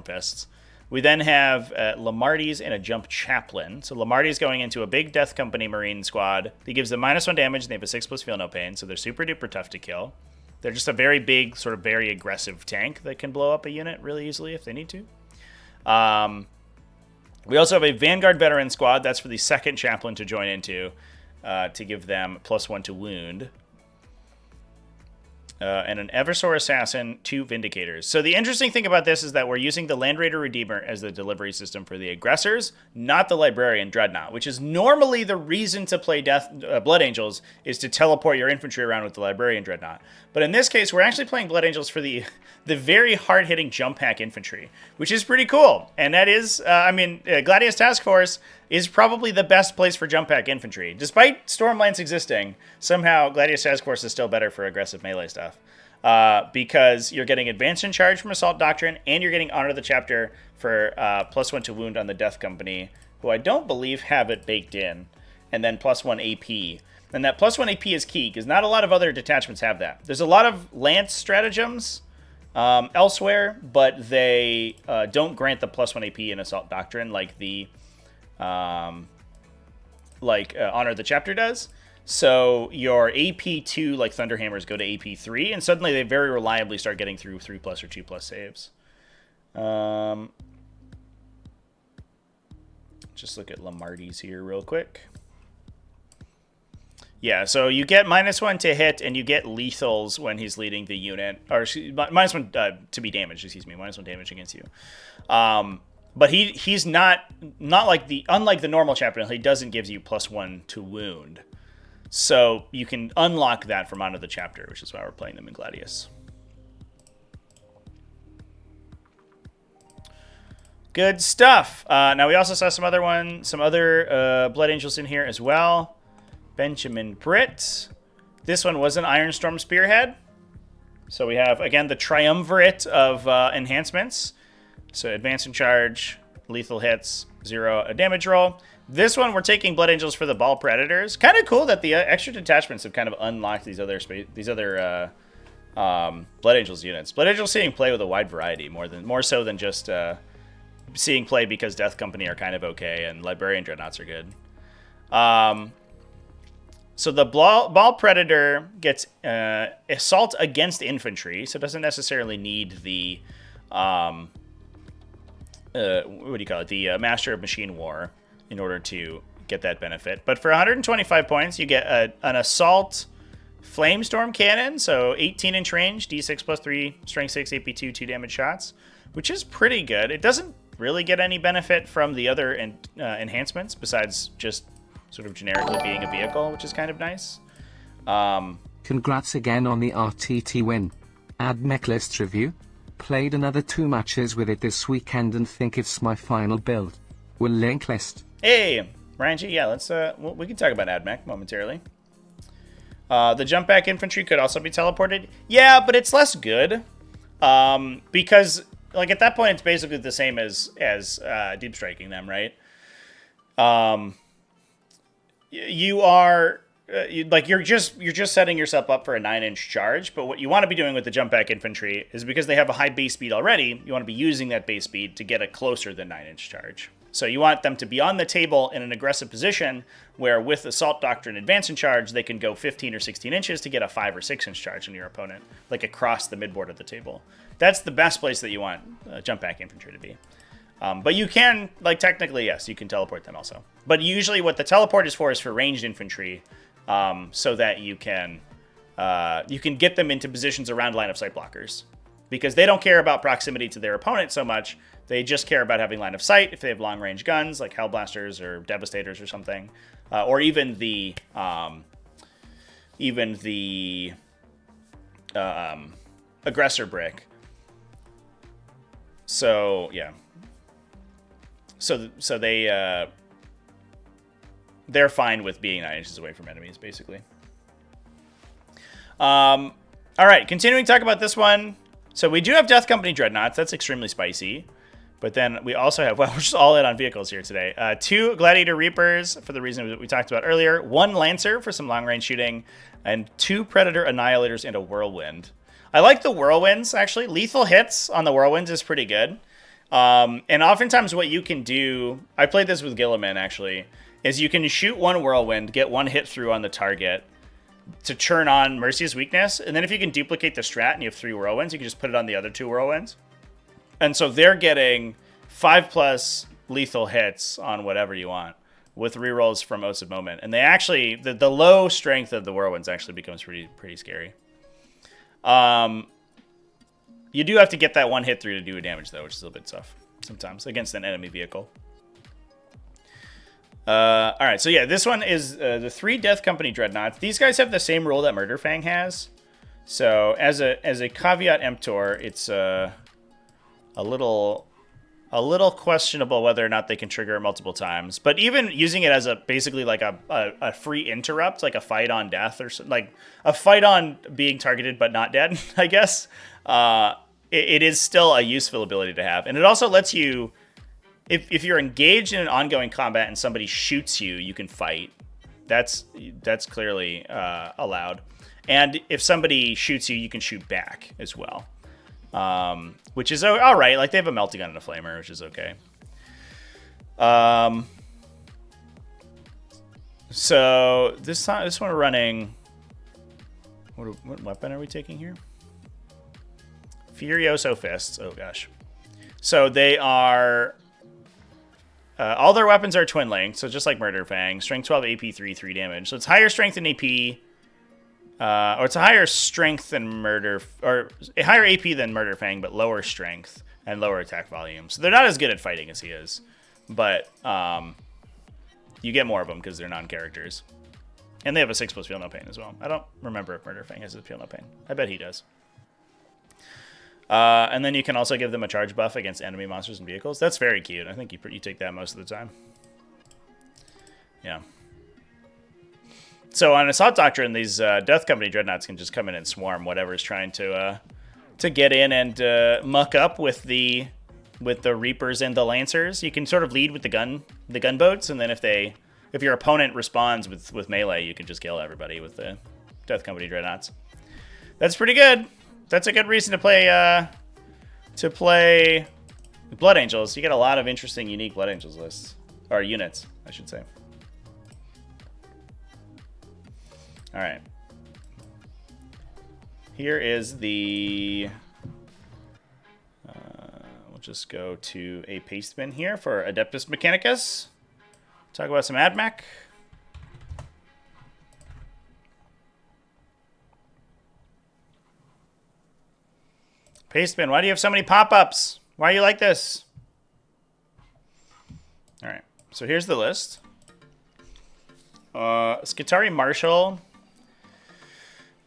fists. We then have Lamarty's and a Jump Chaplain. So Lamarty's going into a big Death Company Marine squad. He gives them -1 damage, and they have a 6+ feel no pain, so they're super duper tough to kill. They're just a very big, sort of very aggressive tank that can blow up a unit really easily if they need to. We also have a Vanguard Veteran squad. That's for the second Chaplain to join into to give them +1 to wound. And an Eversor Assassin, 2 Vindicators. So the interesting thing about this is that we're using the Land Raider Redeemer as the delivery system for the aggressors, not the Librarian Dreadnought, which is normally the reason to play Blood Angels, is to teleport your infantry around with the Librarian Dreadnought. But in this case, we're actually playing Blood Angels for the very hard-hitting jump pack infantry, which is pretty cool. And that is, Gladius Task Force is probably the best place for jump pack infantry. Despite Stormlance existing, somehow Gladius Task Force is still better for aggressive melee stuff. Because you're getting Advance in Charge from Assault Doctrine, and you're getting Honor of the Chapter for +1 to wound on the Death Company, who I don't believe have it baked in, and then +1 AP. And that +1 AP is key, because not a lot of other detachments have that. There's a lot of Lance stratagems elsewhere, but they don't grant the +1 AP in Assault Doctrine like the Honor of the Chapter does. So your AP2, like Thunderhammers, go to AP3, and suddenly they very reliably start getting through 3+ or 2+ saves. Just look at Lamarty's here real quick. Yeah, so you get -1 to hit, and you get lethals when he's leading the unit. Or -1 to be damaged, excuse me. -1 damage against you. But he's not like unlike the normal Chaplain, he doesn't give you +1 to wound. So you can unlock that from Honor of the Chapter, which is why we're playing them in Gladius. Good stuff. Now we also saw some other Blood Angels in here as well. Benjamin Britt. This one was an Ironstorm Spearhead. So we have, again, the triumvirate of enhancements. So Advance in Charge, lethal hits, 0 a damage roll. This one, we're taking Blood Angels for the Ball Predators. Kind of cool that the extra detachments have kind of unlocked these other Blood Angels units. Blood Angels seeing play with a wide variety, more so than just seeing play because Death Company are kind of okay and Librarian Dreadnoughts are good. So the Ball Predator gets Assault against Infantry, so it doesn't necessarily need the what do you call it? The Master of Machine War in order to get that benefit. But for 125 points, you get an Assault Flamestorm Cannon, so 18-inch range, D6 +3, Strength 6, AP2, 2 damage shots, which is pretty good. It doesn't really get any benefit from the other enhancements besides just sort of generically being a vehicle, which is kind of nice. Congrats again on the RTT win. Add mech list review. Played another 2 matches with it this weekend and think it's my final build. Will link list. Hey, Ryan G, yeah, let's we can talk about AdMech momentarily. The jump back infantry could also be teleported. Yeah, but it's less good. Because like at that point it's basically the same as deep striking them, right? You are you're just setting yourself up for a 9-inch charge, but what you want to be doing with the jump back infantry is because they have a high base speed already, you want to be using that base speed to get a closer than 9-inch charge. So you want them to be on the table in an aggressive position where with Assault Doctrine Advance in Charge, they can go 15 or 16 inches to get a 5 or 6-inch charge on your opponent, like across the midboard of the table. That's the best place that you want jump back infantry to be. But you can, like technically, yes, you can teleport them also. But usually what the teleport is for ranged infantry, so that you can get them into positions around line of sight blockers. Because they don't care about proximity to their opponent so much, they just care about having line of sight if they have long range guns like Hellblasters or Devastators or something, or even the aggressor brick. So yeah. So they they're fine with being 9 inches away from enemies, basically. All right, continuing to talk about this one. So we do have Death Company Dreadnoughts. That's extremely spicy. But then we also have, well, we're just all in on vehicles here today. 2 Gladiator Reapers for the reason that we talked about earlier. 1 Lancer for some long-range shooting. And 2 Predator Annihilators and a Whirlwind. I like the Whirlwinds, actually. Lethal hits on the Whirlwinds is pretty good. And oftentimes what you can do, I played this with Gilliman, actually, is you can shoot 1 Whirlwind, get 1 hit through on the target to turn on Mercy's weakness. And then if you can duplicate the strat and you have 3 Whirlwinds, you can just put it on the other 2 Whirlwinds. And so they're getting 5+ lethal hits on whatever you want with rerolls from Oaths of Moment. And they actually, the low strength of the Whirlwinds actually becomes pretty scary. You do have to get that 1 hit through to do a damage, though, which is a little bit tough sometimes against an enemy vehicle. All right, so yeah, this one is the 3 Death Company Dreadnoughts. These guys have the same rule that Murderfang has. So as a caveat emptor, it's a little questionable whether or not they can trigger it multiple times. But even using it as basically like a free interrupt, like a fight on death or like a fight on being targeted but not dead, I guess. It is still a useful ability to have, and it also lets you, if you're engaged in an ongoing combat and somebody shoots you, you can fight. That's clearly allowed. And if somebody shoots you, you can shoot back as well. Which is all right. Like, they have a melting gun and a flamer, which is okay. So this one we're running. What weapon are we taking here? Furioso Fists. Oh gosh. So they are. All their weapons are twin linked, so just like Murderfang. Strength 12, AP 3 damage. So it's higher strength than AP. Or it's a higher strength than or a higher AP than Murderfang, but lower strength and lower attack volume. So they're not as good at fighting as he is, but you get more of them because they're non-characters, and they have a 6+ feel no pain as well. I don't remember if Murderfang has a feel no pain. I bet he does. And then you can also give them a charge buff against enemy monsters and vehicles. That's very cute. I think you take that most of the time. Yeah. So on Assault Doctrine, these Death Company Dreadnoughts can just come in and swarm whatever's trying to get in and muck up with the Reapers and the Lancers. You can sort of lead with the gunboats, and then if your opponent responds with melee, you can just kill everybody with the Death Company Dreadnoughts. That's pretty good. That's a good reason to play Blood Angels. You get a lot of interesting, unique Blood Angels lists, or units, I should say. All right. Here is the. We'll just go to a paste bin here for Adeptus Mechanicus. Talk about some AdMech. Paste bin. Why do you have so many pop-ups? Why are you like this? All right. So here's the list. Skitarii Marshal.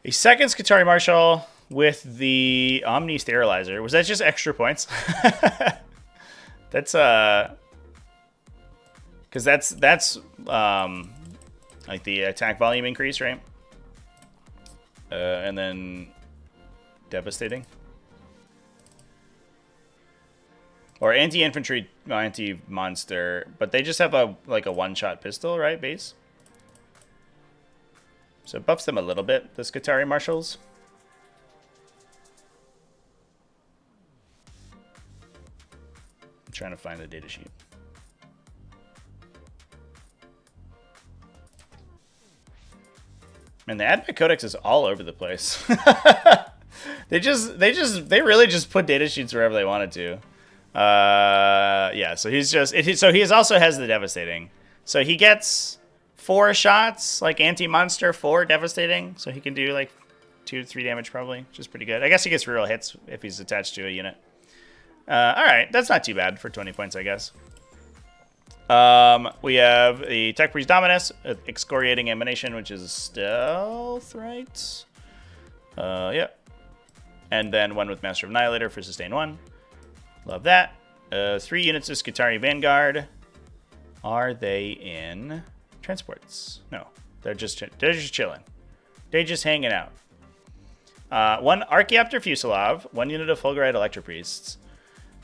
A second Skitarii Marshal with the Omni Sterilizer. Was that just extra points? That's because that's like the attack volume increase, right? And then Devastating. Or anti-infantry, anti-monster, but they just have a one-shot pistol, right? Base. So it buffs them a little bit, the Skitarii Marshals. I'm trying to find the datasheet. And the AdMech Codex is all over the place. They really just put datasheets wherever they wanted to. Yeah, so he also has the Devastating. So he gets 4 shots, like anti-monster, 4 devastating. So he can do like 2 to 3 damage probably, which is pretty good. I guess he gets real hits if he's attached to a unit. All right, that's not too bad for 20 points, I guess. We have the Tech Priest Dominus, Excoriating Emanation, which is stealth, right? Yeah. And then one with Master of Annihilator for sustain 1. Love that. 3 units of Skitarii Vanguard. Are they in transports. No, they're just chilling. They're just hanging out. 1 Archaeopter Fusilov, 1 unit of Fulgurite Electropriests.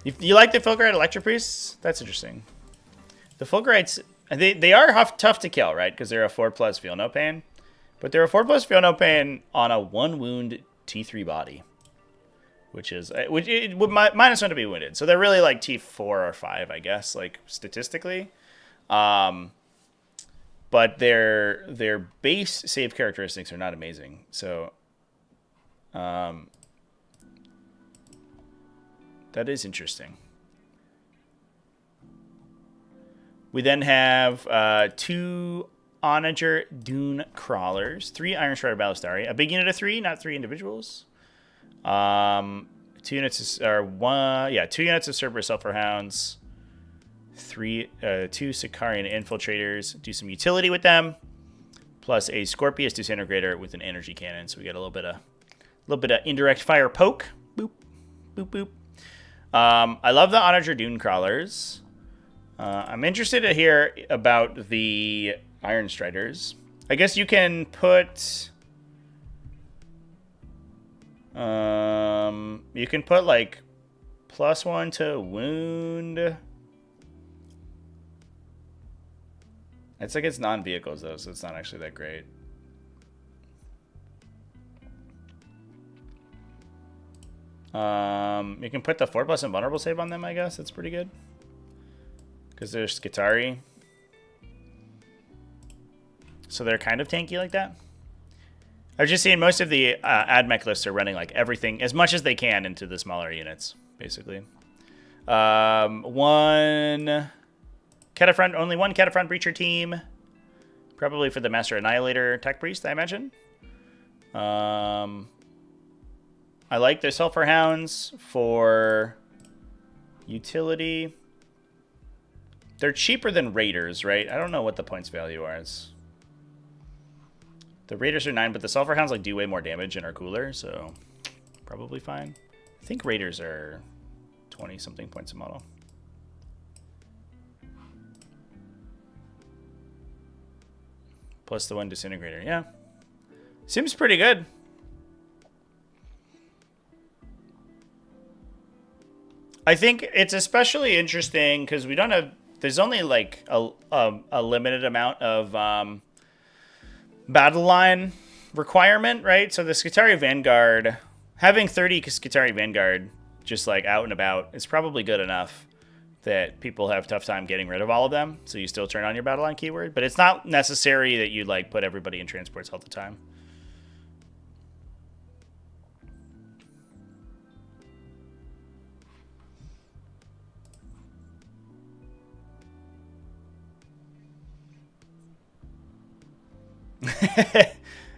You like the Fulgurite Electropriests? That's interesting. The Fulgurites, they are tough to kill, right? Because they're a 4+ feel no pain. But they're a 4+ feel no pain on a 1 wound T3 body. Which is, -1 to be wounded. So they're really like T4 or 5, I guess, like statistically. But their base save characteristics are not amazing. So that is interesting. We then have 2 Onager Dune Crawlers, 3 Iron Strider Ballistari, a big unit of 3, not 3 individuals. 2 units of, or 2 units of Cerberus Sulphur Hounds, 2 Sicarian Infiltrators. Do some utility with them, plus a Scorpius Disintegrator with an energy cannon. So we get a little bit of indirect fire poke. Boop, boop, boop. I love the Onager Dune Crawlers. I'm interested to hear about the Iron Striders. I guess you can put like +1 to wound. It's like it's non-vehicles though, so it's not actually that great. You can put the 4+ invulnerable save on them, I guess. That's pretty good. Because they're Skitari. So they're kind of tanky like that. I've just seen most of the AdMech lists are running like everything, as much as they can, into the smaller units, basically. Only one Cataphront Breacher team. Probably for the Master Annihilator Tech Priest, I imagine. I like the Sulphur Hounds for utility. They're cheaper than Raiders, right? I don't know what the points value is. The Raiders are 9, but the Sulphur Hounds like do way more damage and are cooler, so probably fine. I think Raiders are 20-something points a model. Plus the 1 Disintegrator, yeah. Seems pretty good. I think it's especially interesting because we don't have... There's only like a limited amount of battle line requirement, right? So the Skitari Vanguard, having 30 Skitari Vanguard just like out and about is probably good enough that people have a tough time getting rid of all of them. So you still turn on your battle line keyword, but it's not necessary that you like put everybody in transports all the time.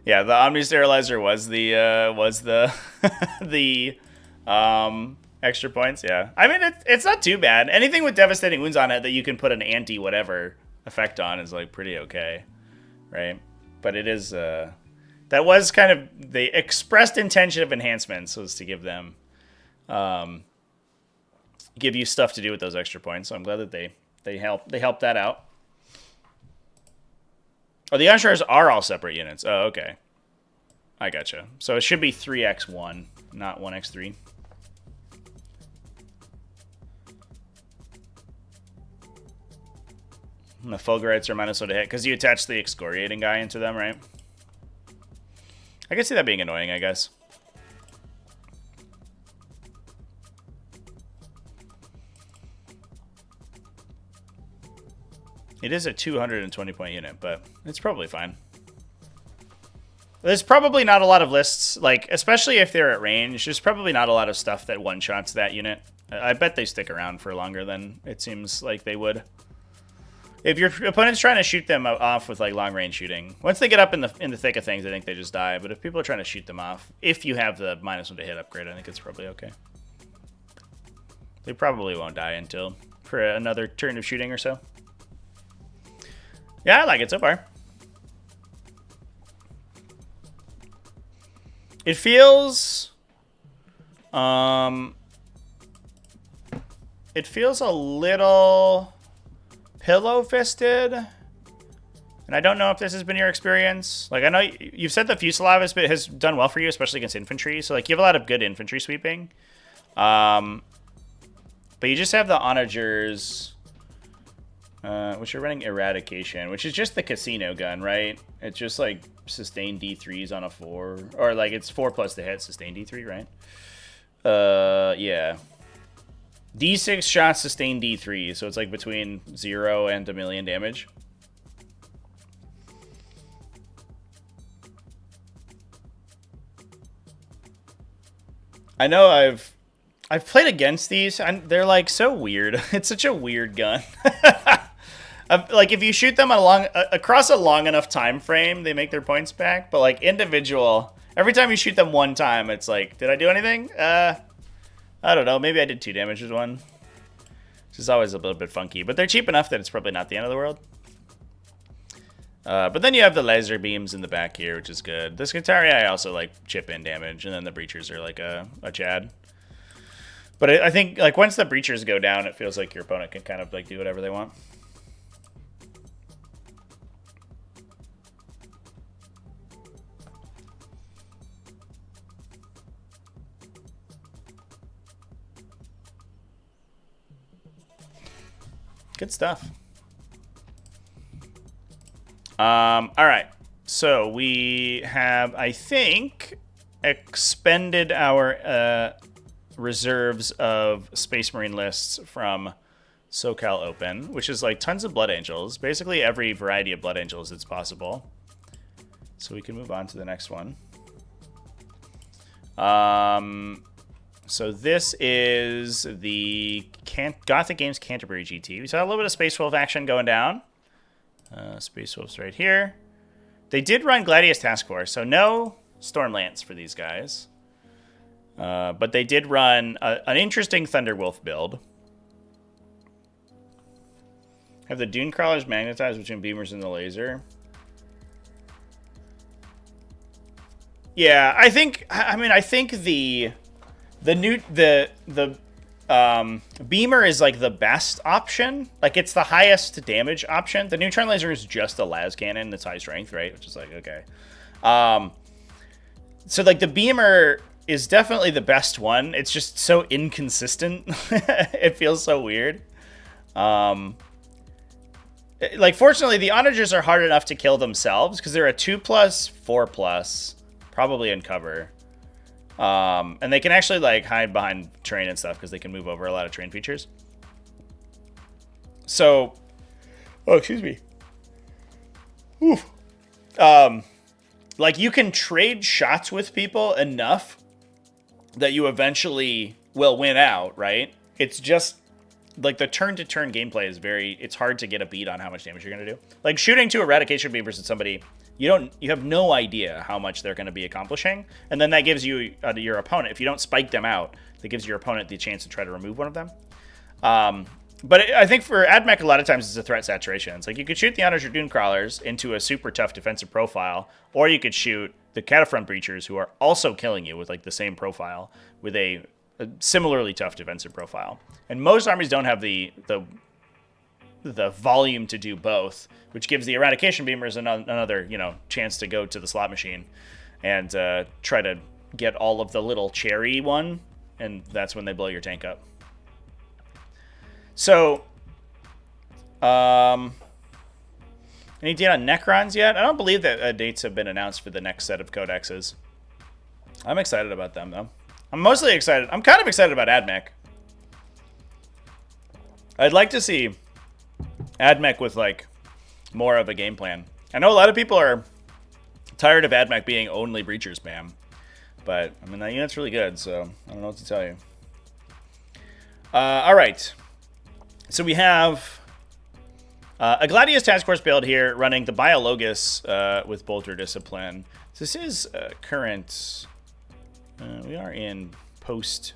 Yeah, the Omni Sterilizer was the the extra points. Yeah, I mean it's not too bad. Anything with devastating wounds on it that you can put an anti whatever effect on is like pretty okay, right? But it is that was kind of the expressed intention of enhancements was to give them give you stuff to do with those extra points. So I'm glad that they helped that out. Oh, the Unsharers are all separate units. Oh, okay. I gotcha. So it should be 3x1, not 1x3. And the Fulgurites are -1 to hit, because you attach the excoriating guy into them, right? I can see that being annoying, I guess. It is a 220-point unit, but it's probably fine. There's probably not a lot of lists, like, especially if they're at range, there's probably not a lot of stuff that one-shots that unit. I bet they stick around for longer than it seems like they would. If your opponent's trying to shoot them off with, like, long-range shooting, once they get up in the thick of things, I think they just die. But if people are trying to shoot them off, if you have the -1 to hit upgrade, I think it's probably okay. They probably won't die until for another turn of shooting or so. Yeah, I like it so far. It feels a little pillow-fisted. And And I don't know if this has been your experience. Like, I know you've said the Fusilier has done well for you, especially against infantry. So, like, you have a lot of good infantry sweeping. But you just have the onagers, which are running Eradication, which is just the casino gun, right? It's just, like, sustain D3s on a 4. Or, like, it's 4 plus the hit, sustain D3, right? Yeah. D6 shots, sustain D3. So, it's, like, between 0 and 1,000,000 damage. I know I've played against these, and they're like so weird. It's such a weird gun. Like if you shoot them across a long enough time frame, they make their points back. But like individual, every time you shoot them one time, it's like, did I do anything? I don't know. Maybe I did 2 damage with one, which is always a little bit funky. But they're cheap enough that it's probably not the end of the world. But then you have the laser beams in the back here, which is good. The Scutarii I also like chip in damage, and then the breachers are like a Chad. But I think like once the breachers go down, it feels like your opponent can kind of like do whatever they want. Good stuff. All right, so we have, I think, expended our reserves of Space Marine lists from SoCal Open, which is like tons of Blood Angels, basically every variety of Blood Angels that's possible. So we can move on to the next one. So this is the Gothic Games Canterbury GT. We saw a little bit of Space Wolf action going down. Space Wolves right here. They did run Gladius Task Force, so no Stormlance for these guys. But they did run an interesting Thunderwolf build. Have the Dune Crawlers magnetized between beamers and the laser. Yeah, I think the beamer is like the best option. Like it's the highest damage option. The neutron laser is just a las cannon that's high strength, right? Which is like, okay. So like the beamer is definitely the best one. It's just so inconsistent. It feels so weird. Like fortunately the onagers are hard enough to kill themselves because they're a 2+, 4+, probably in cover. And they can actually like hide behind terrain and stuff because they can move over a lot of terrain features. So, oh, excuse me. Oof. Like you can trade shots with people enough that you eventually will win out, right? It's just like the turn-to-turn gameplay is it's hard to get a beat on how much damage you're going to do. Like shooting 2 eradication beamers at somebody, you have no idea how much they're going to be accomplishing, and then that gives you your opponent, if you don't spike them out, that gives your opponent the chance to try to remove one of them. But I think for AdMech, a lot of times it's a threat saturation. It's like you could shoot the Onager Dune Crawlers into a super tough defensive profile, or you could shoot the Cataphront Breachers, who are also killing you with like the same profile, with a similarly tough defensive profile. And most armies don't have the volume to do both, which gives the Eradication Beamers another chance to go to the slot machine and try to get all of the little cherry one, and that's when they blow your tank up. So, any date on Necrons yet? I don't believe that dates have been announced for the next set of codexes. I'm excited about them, though. I'm mostly excited. I'm kind of excited about AdMech. I'd like to see AdMech with, like, more of a game plan. I know a lot of people are tired of AdMech being only Breacher spam. But, I mean, that unit's really good, so I don't know what to tell you. All right. So we have a Gladius Task Force build here running the Biologus with Bolter Discipline. So this is current... we are in post...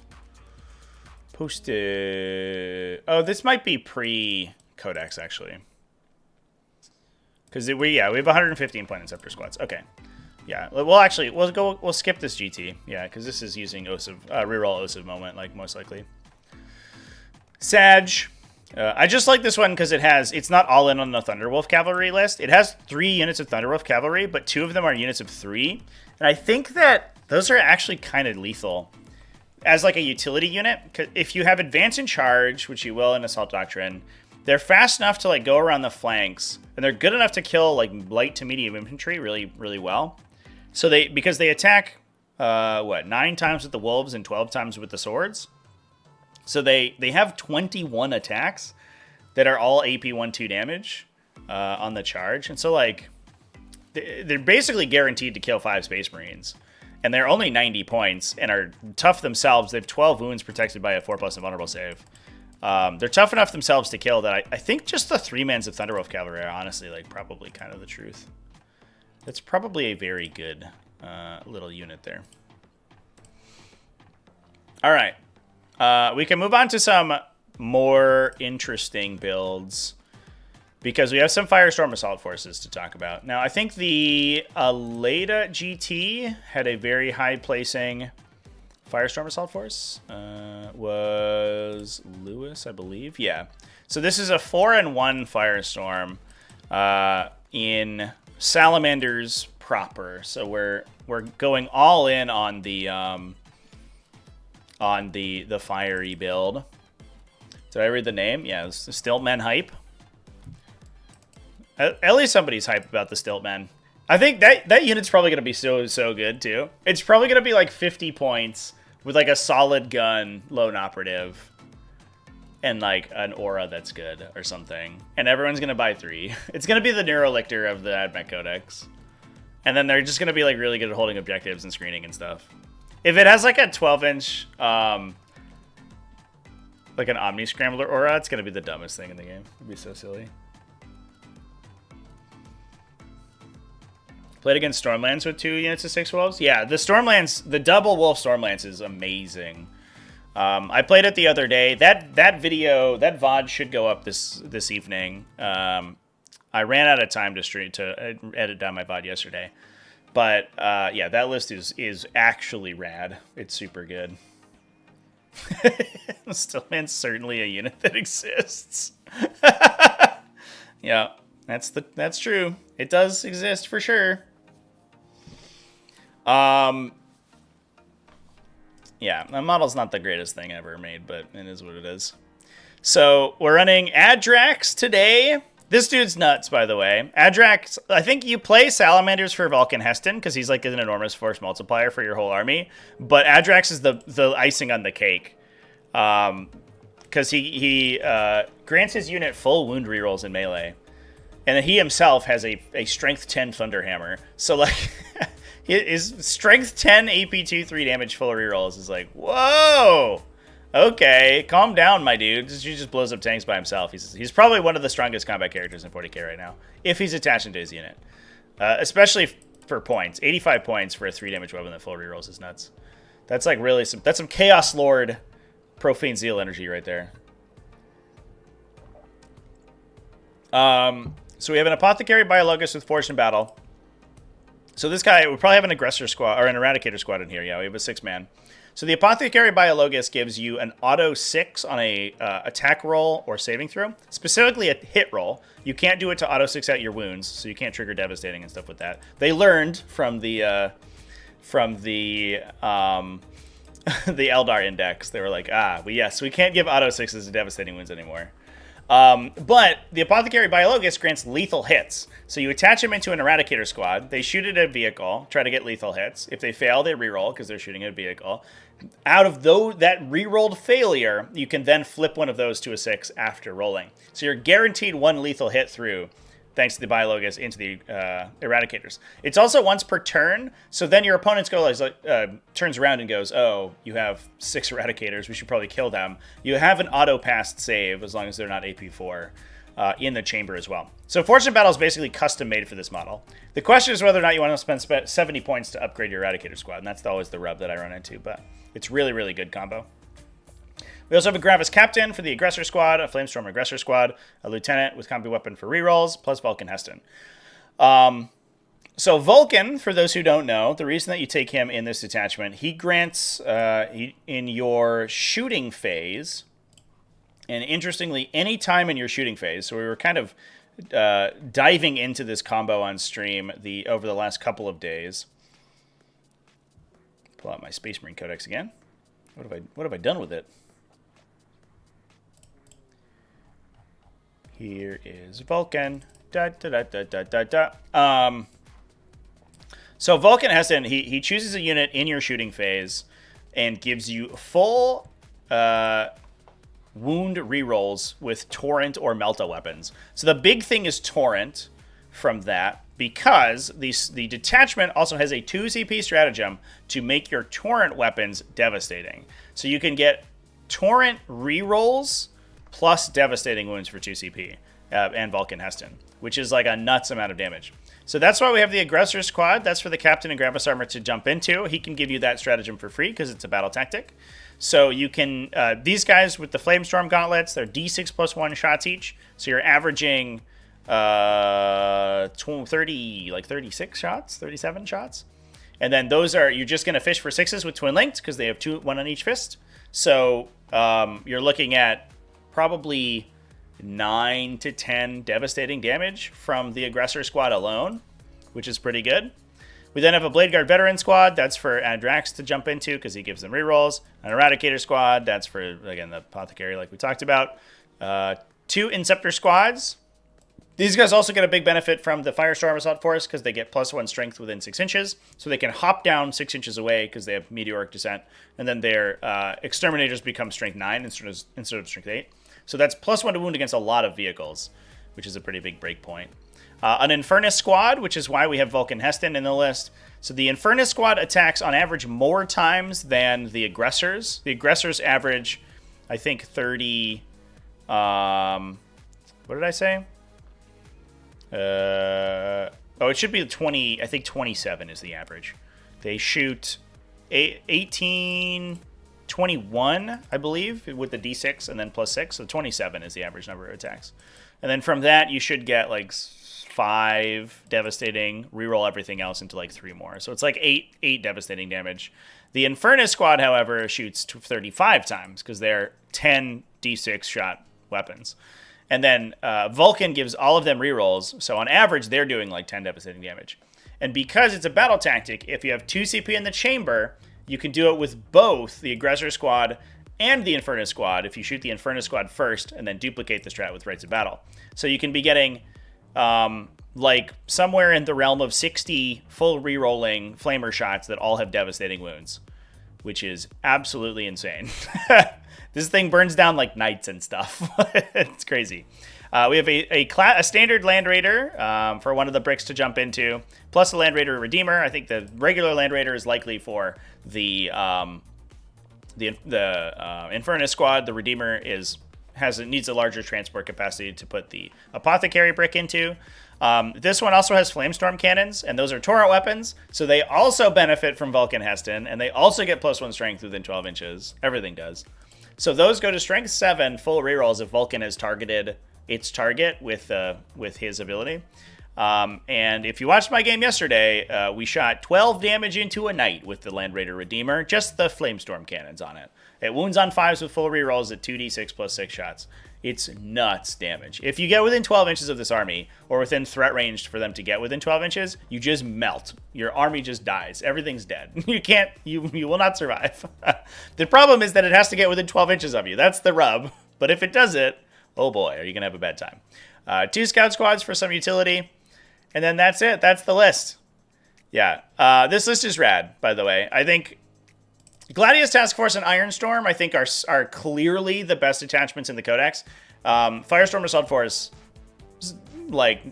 oh, this might be pre-Codex, actually. Because we have 115 point Inceptor squads. Okay. Yeah, we'll skip this GT. Yeah, because this is using Osiv, reroll Osiv moment, like, most likely. Sag, I just like this one because it's not all in on the Thunderwolf Cavalry list. It has 3 units of Thunderwolf Cavalry, but 2 of them are units of 3. And I think that those are actually kind of lethal as like a utility unit. If you have advance and charge, which you will in Assault Doctrine, they're fast enough to like go around the flanks, and they're good enough to kill like light to medium infantry really, really well. So because they attack 9 times with the wolves and 12 times with the swords. So they have 21 attacks that are all AP 1/2 damage on the charge. And so like they're basically guaranteed to kill 5 Space Marines. And they're only 90 points and are tough themselves. They have 12 wounds protected by a 4+ invulnerable save. They're tough enough themselves to kill that I think just the 3-mans of Thunderwolf Cavalry are honestly like probably kind of the truth. That's probably a very good little unit there. All right. We can move on to some more interesting builds because we have some Firestorm Assault Forces to talk about. Now, I think the Aleda GT had a very high placing Firestorm Assault Force. Was Lewis, I believe. Yeah. So this is a 4-1 Firestorm in Salamanders proper. So we're going all in on the fiery build. Did I read the name? Yeah, it's the Stiltmen hype. At least somebody's hype about the Stiltmen. I think that unit's probably going to be so good, too. It's probably going to be like 50 points with like a solid gun, lone operative, and like an aura that's good or something. And everyone's going to buy 3. It's going to be the Neurolictor of the Admech Codex. And then they're just going to be like really good at holding objectives and screening and stuff. If it has like a 12-inch, like an Omni Scrambler aura, it's going to be the dumbest thing in the game. It'd be so silly. Played against Stormlands with 2 units of 6 wolves. Yeah, the Stormlands, the double wolf Stormlands is amazing. I played it the other day. That video, that VOD should go up this evening. I ran out of time to edit down my VOD yesterday. But yeah, that list is actually rad. It's super good. Stillman's certainly a unit that exists. Yeah, that's true. It does exist for sure. Yeah, my model's not the greatest thing ever made, but it is what it is. So we're running Adrax today. This dude's nuts, by the way. Adrax, I think you play Salamanders for Vulcan Heston because he's like an enormous force multiplier for your whole army. But Adrax is the icing on the cake. Because he grants his unit full wound rerolls in melee. And then he himself has a strength 10 Thunderhammer. So like his strength 10 AP 3 damage full rerolls is like, whoa! Okay, calm down, my dude. He just blows up tanks by himself. He's probably one of the strongest combat characters in 40k right now, if he's attached into his unit. Especially for points. 85 points for a 3 damage weapon that full rerolls is nuts. That's like really that's some Chaos Lord Profane Zeal energy right there. So we have an Apothecary Biologus with Force in Battle. So this guy, we probably have an Aggressor squad, or an Eradicator squad in here. Yeah, we have a 6-man. So the Apothecary Biologus gives you an auto 6 on a attack roll or saving throw. Specifically a hit roll. You can't do it to auto 6 out your wounds, so you can't trigger devastating and stuff with that. They learned from the the Eldar Index. They were like, we can't give auto 6s to devastating wounds anymore. But the Apothecary Biologus grants lethal hits. So you attach them into an Eradicator squad. They shoot at a vehicle, try to get lethal hits. If they fail, they reroll because they're shooting at a vehicle. Out of that rerolled failure, you can then flip one of those to a 6 after rolling. So you're guaranteed 1 lethal hit through, thanks to the Biologus, into the Eradicators. It's also once per turn, so then your opponent's turns around and goes, oh, you have 6 Eradicators, we should probably kill them. You have an auto-passed save, as long as they're not AP4, in the chamber as well. So Fortune Battle is basically custom-made for this model. The question is whether or not you want to spend 70 points to upgrade your Eradicator squad, and that's always the rub that I run into, but it's really, really good combo. We also have a Gravis Captain for the Aggressor Squad, a Flamestorm Aggressor Squad, a Lieutenant with Combi Weapon for rerolls, plus Vulcan Heston. So Vulcan, for those who don't know, the reason that you take him in this detachment, he grants, in your shooting phase, And interestingly, any time in your shooting phase, so we were kind of diving into this combo on stream over the last couple of days. Pull out my Space Marine Codex again. What have I done with it? Here is Vulcan. So Vulcan Heston, he chooses a unit in your shooting phase and gives you full wound rerolls with Torrent or Melta weapons. So the big thing is Torrent from that, because the detachment also has a 2 CP stratagem to make your Torrent weapons devastating. So you can get Torrent rerolls plus devastating wounds for 2 CP and Vulcan Heston, which is like a nuts amount of damage. So that's why we have the Aggressor Squad. That's for the Captain and Grandma's Armor to jump into. He can give you that stratagem for free because it's a battle tactic. So you can, these guys with the Flamestorm Gauntlets, they're D6 plus 1 shots each. So you're averaging 36 shots, 37 shots. And then those are, you're just going to fish for 6s with Twin Linked because they have 1 on each fist. So you're looking at probably 9 to 10 devastating damage from the Aggressor Squad alone, which is pretty good. We then have a Blade Guard Veteran Squad. That's for Adrax to jump into because he gives them rerolls. An Eradicator Squad. That's for, again, the Apothecary like we talked about. 2 Inceptor Squads. These guys also get a big benefit from the Firestorm Assault Force because they get +1 strength within 6 inches. So they can hop down 6 inches away because they have Meteoric Descent. And then their Exterminators become strength 9 instead of strength 8. So that's +1 to wound against a lot of vehicles, which is a pretty big break point. An Infernus Squad, which is why we have Vulcan Heston in the list. So the Infernus Squad attacks on average more times than the Aggressors. The Aggressors average, I think, 30... what did I say? It should be 20. I think 27 is the average. They shoot 18, 21, I believe, with the D6 and then +6. So 27 is the average number of attacks. And then from that, you should get like 5 devastating, reroll everything else into like 3 more. So it's like 8 devastating damage. The Infernus Squad, however, shoots 35 times because they're 10 D6 shot weapons. And then Vulcan gives all of them rerolls. So on average, they're doing like 10 devastating damage. And because it's a battle tactic, if you have 2 CP in the chamber, you can do it with both the Aggressor Squad and the Infernus Squad if you shoot the Infernus Squad first and then duplicate the strat with Rites of Battle. So you can be getting like somewhere in the realm of 60 full rerolling flamer shots that all have devastating wounds, which is absolutely insane. This thing burns down like knights and stuff. It's crazy. We have a standard Land Raider for one of the bricks to jump into, plus a Land Raider Redeemer. I think the regular Land Raider is likely for the Infernus Squad. The Redeemer needs a larger transport capacity to put the Apothecary brick into. This one also has Flamestorm cannons, and those are torrent weapons, so they also benefit from Vulcan Heston, and they also get +1 strength within 12 inches. Everything does. So those go to strength 7 full rerolls if Vulcan has targeted its target with his ability. And if you watched my game yesterday, we shot 12 damage into a knight with the Land Raider Redeemer, just the Flamestorm cannons on it. It wounds on 5s with full rerolls at 2d6 plus 6 shots. It's nuts damage. If you get within 12 inches of this army, or within threat range for them to get within 12 inches, you just melt. Your army just dies. Everything's dead. You will not survive. The problem is that it has to get within 12 inches of you. That's the rub. But if it does it, oh boy, are you going to have a bad time. 2 scout squads for some utility. And then that's it. That's the list. Yeah. This list is rad, by the way. I think Gladius Task Force and Ironstorm, I think, are clearly the best attachments in the Codex. Firestorm Assault Force, like,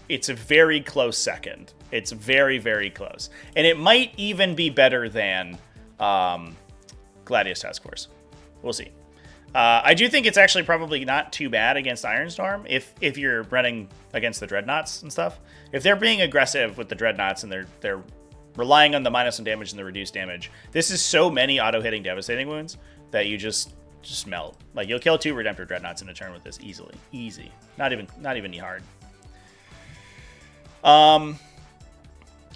it's a very close second. It's very, very close. And it might even be better than Gladius Task Force. We'll see. I do think it's actually probably not too bad against Ironstorm if you're running against the Dreadnoughts and stuff. If they're being aggressive with the Dreadnoughts and they're relying on the -1 damage and the reduced damage, this is so many auto-hitting devastating wounds that you just melt. Like, you'll kill 2 Redemptor Dreadnoughts in a turn with this easily. Easy. Not even hard. All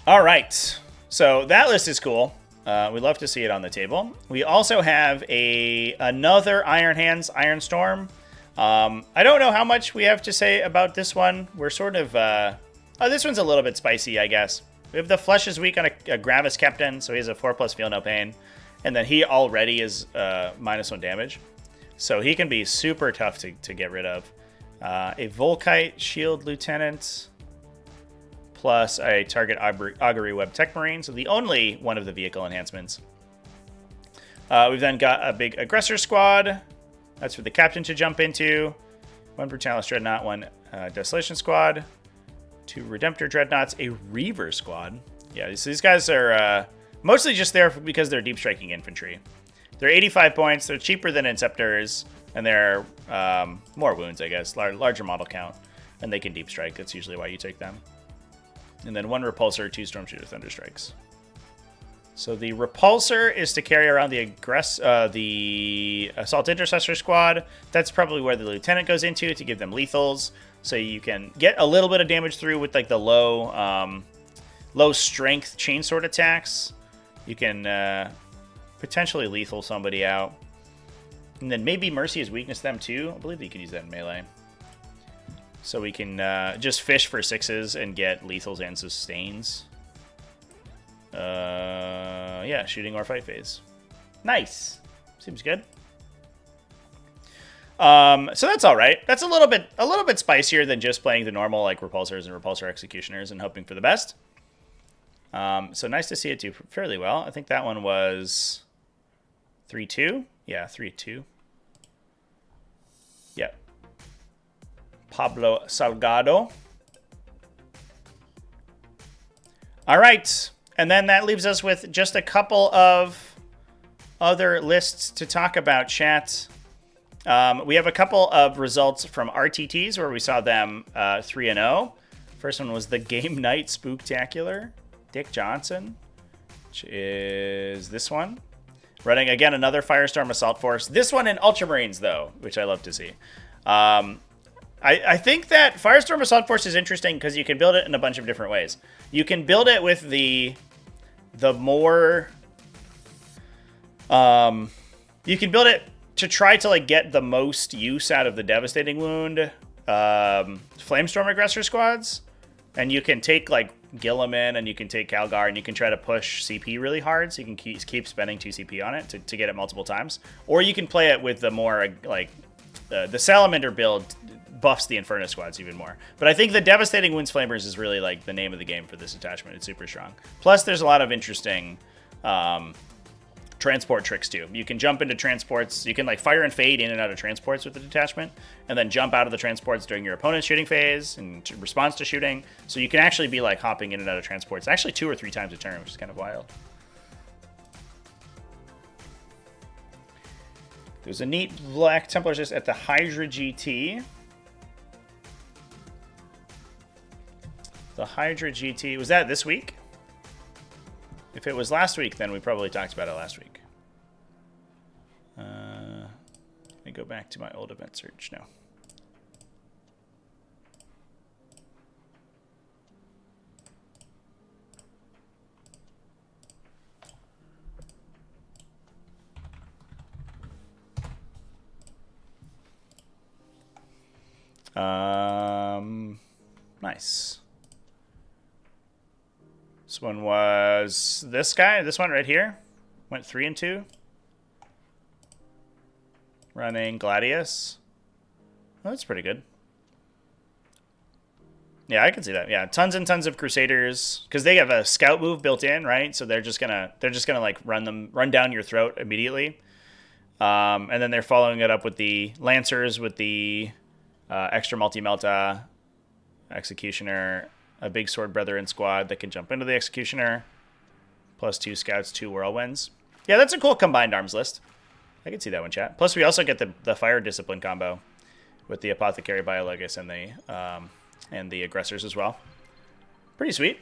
right. So that list is cool. We'd love to see it on the table. We also have another Iron Hands Ironstorm. I don't know how much we have to say about this one. We're sort of... this one's a little bit spicy, I guess. We have the Flesh is weak on a Gravis Captain, so he has a 4+ feel no pain. And then he already is -1 damage. So he can be super tough to get rid of. A Volkite Shield Lieutenant plus a target Augury Web Tech Marine. So the only one of the vehicle enhancements. We've then got a big Aggressor Squad. That's for the Captain to jump into. 1 Brutalis Dreadnought, 1 Desolation Squad. 2 Redemptor Dreadnoughts, a Reaver Squad. Yeah, so these guys are mostly just there because they're deep striking infantry. They're 85 points. They're cheaper than Inceptors, and they're more wounds, I guess. Larger model count, and they can deep strike. That's usually why you take them. And then 1 Repulsor, 2 Stormshooter Thunderstrikes. So the Repulsor is to carry around the Assault Intercessor Squad. That's probably where the Lieutenant goes into to give them lethals. So you can get a little bit of damage through with like the low strength chainsword attacks. You can potentially lethal somebody out. And then maybe Mercy is weakness them too. I believe you can use that in melee. So we can just fish for 6s and get lethals and sustains. Yeah, shooting or fight phase. Nice. Seems good. So that's all right. That's a little bit spicier than just playing the normal like repulsors and repulsor executioners and hoping for the best. So nice to see it do fairly well. I think that one was 3-2. Yeah, 3-2. Yep. Pablo Salgado. All right. And then that leaves us with just a couple of other lists to talk about, chat. We have a couple of results from RTTs where we saw them 3-0. First one was the Game Night Spooktacular. Dick Johnson, which is this one. Running, again, another Firestorm Assault Force. This one in Ultramarines, though, which I love to see. I think that Firestorm Assault Force is interesting because you can build it in a bunch of different ways. You can build it with the more... you can build it to try to like get the most use out of the Devastating Wound Flamestorm Aggressor Squads. And you can take like Gilliman and you can take Calgar and you can try to push CP really hard. So you can keep spending 2 CP on it to get it multiple times. Or you can play it with the more like the Salamander build buffs the Inferno Squads even more. But I think the Devastating Wounds Flamers is really like the name of the game for this attachment. It's super strong. Plus there's a lot of interesting transport tricks too. You can jump into transports. You can like fire and fade in and out of transports with the detachment, and then jump out of the transports during your opponent's shooting phase and response to shooting. So you can actually be like hopping in and out of transports actually 2 or 3 times a turn, which is kind of wild. There's a neat Black Templar just at the Hydra GT. The Hydra GT, was that this week? If it was last week, then we probably talked about it last week. Let me go back to my old event search now. Nice. This one was this guy. This one right here. Went 3-2. Running Gladius. Oh, that's pretty good. Yeah, I can see that. Yeah, tons and tons of Crusaders because they have a scout move built in, right? So they're just gonna like run down your throat immediately. And then they're following it up with the Lancers with the extra multi-melta Executioner, a big Sword Brethren squad that can jump into the Executioner, plus 2 scouts, 2 whirlwinds. Yeah, that's a cool combined arms list. I can see that one, chat. Plus, we also get the Fire Discipline combo with the Apothecary Biologus and the Aggressors as well. Pretty sweet.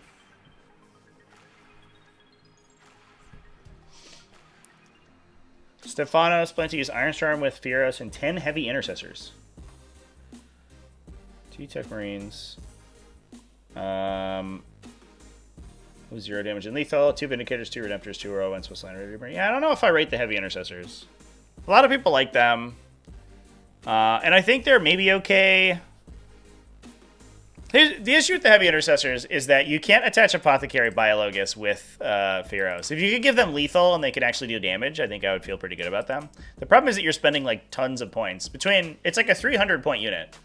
Stefanos plans to use Ironstorm with Fieros and 10 Heavy Intercessors. 2 Tech Marines. 0 damage and lethal. 2 Vindicators, 2 Redemptors, 2 Whirlwinds, Swiss Land Ready. Yeah, I don't know if I rate the Heavy Intercessors. A lot of people like them. And I think they're maybe okay. The issue with the heavy intercessors is that you can't attach Apothecary Biologus with Feros. If you could give them lethal and they could actually do damage, I think I would feel pretty good about them. The problem is that you're spending like tons of points between. It's like a 300 point unit,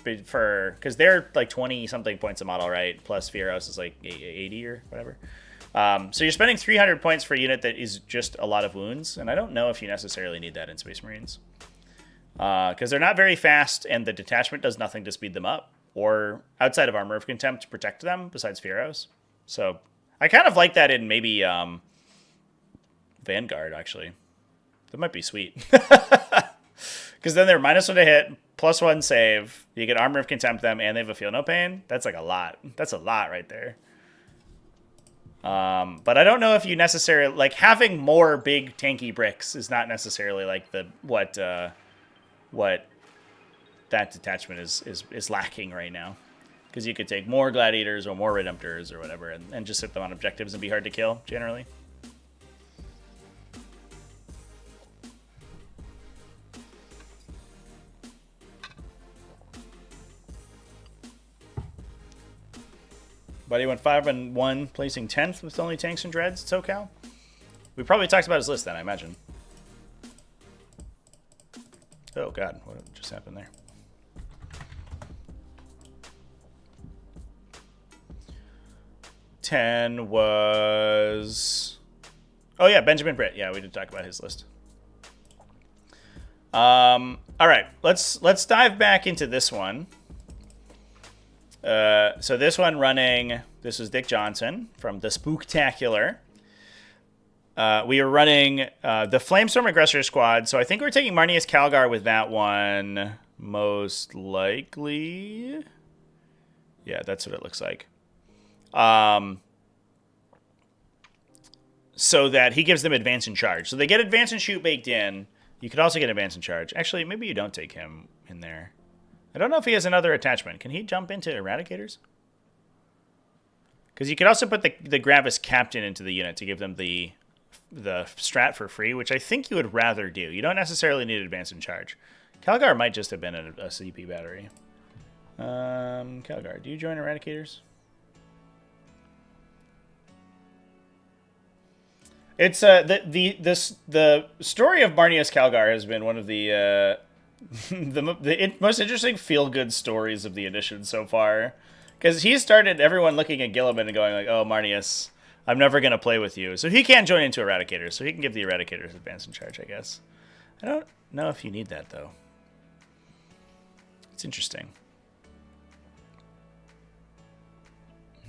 because they're like 20 something points a model, right? Plus Feros is like 80 or whatever. So you're spending 300 points for a unit that is just a lot of wounds, and I don't know if you necessarily need that in Space Marines. Because they're not very fast, and the detachment does nothing to speed them up, or outside of Armor of Contempt to protect them, besides Feros. So I kind of like that in maybe Vanguard, actually. That might be sweet. Because then they're -1 to hit, +1 save, you get Armor of Contempt them, and they have a Feel No Pain. That's like a lot. That's a lot right there. But I don't know if you necessarily like having more big tanky bricks is not necessarily like what that detachment is lacking right now, because you could take more gladiators or more redemptors or whatever and just sit them on objectives and be hard to kill generally. Buddy went 5-1, placing 10th with only tanks and dreads at SoCal. We probably talked about his list then, I imagine. Oh god, what just happened there? Ten was... Oh yeah, Benjamin Britt. Yeah, we did talk about his list. All right, let's dive back into this one. So this one running, this is Dick Johnson from the Spooktacular. We are running the Flamestorm Aggressor Squad, so I think we're taking Marneus Calgar with that one, most likely. Yeah, that's what it looks like. So that he gives them advance and charge. So they get advance and shoot baked in. You could also get advance and charge. Actually, maybe you don't take him in there. I don't know if he has another attachment. Can he jump into Eradicators? Because you could also put the Gravis Captain into the unit to give them the strat for free, which I think you would rather do. You don't necessarily need advance and charge. Calgar might just have been a CP battery. Calgar, do you join Eradicators? It's the story of Marneus Calgar has been one of the most interesting feel-good stories of the edition so far, because he started everyone looking at Gilliman and going like, "Oh, Marneus, I'm never gonna play with you." So he can't join into Eradicators, so he can give the Eradicators advance and charge, I guess. I don't know if you need that though. It's interesting.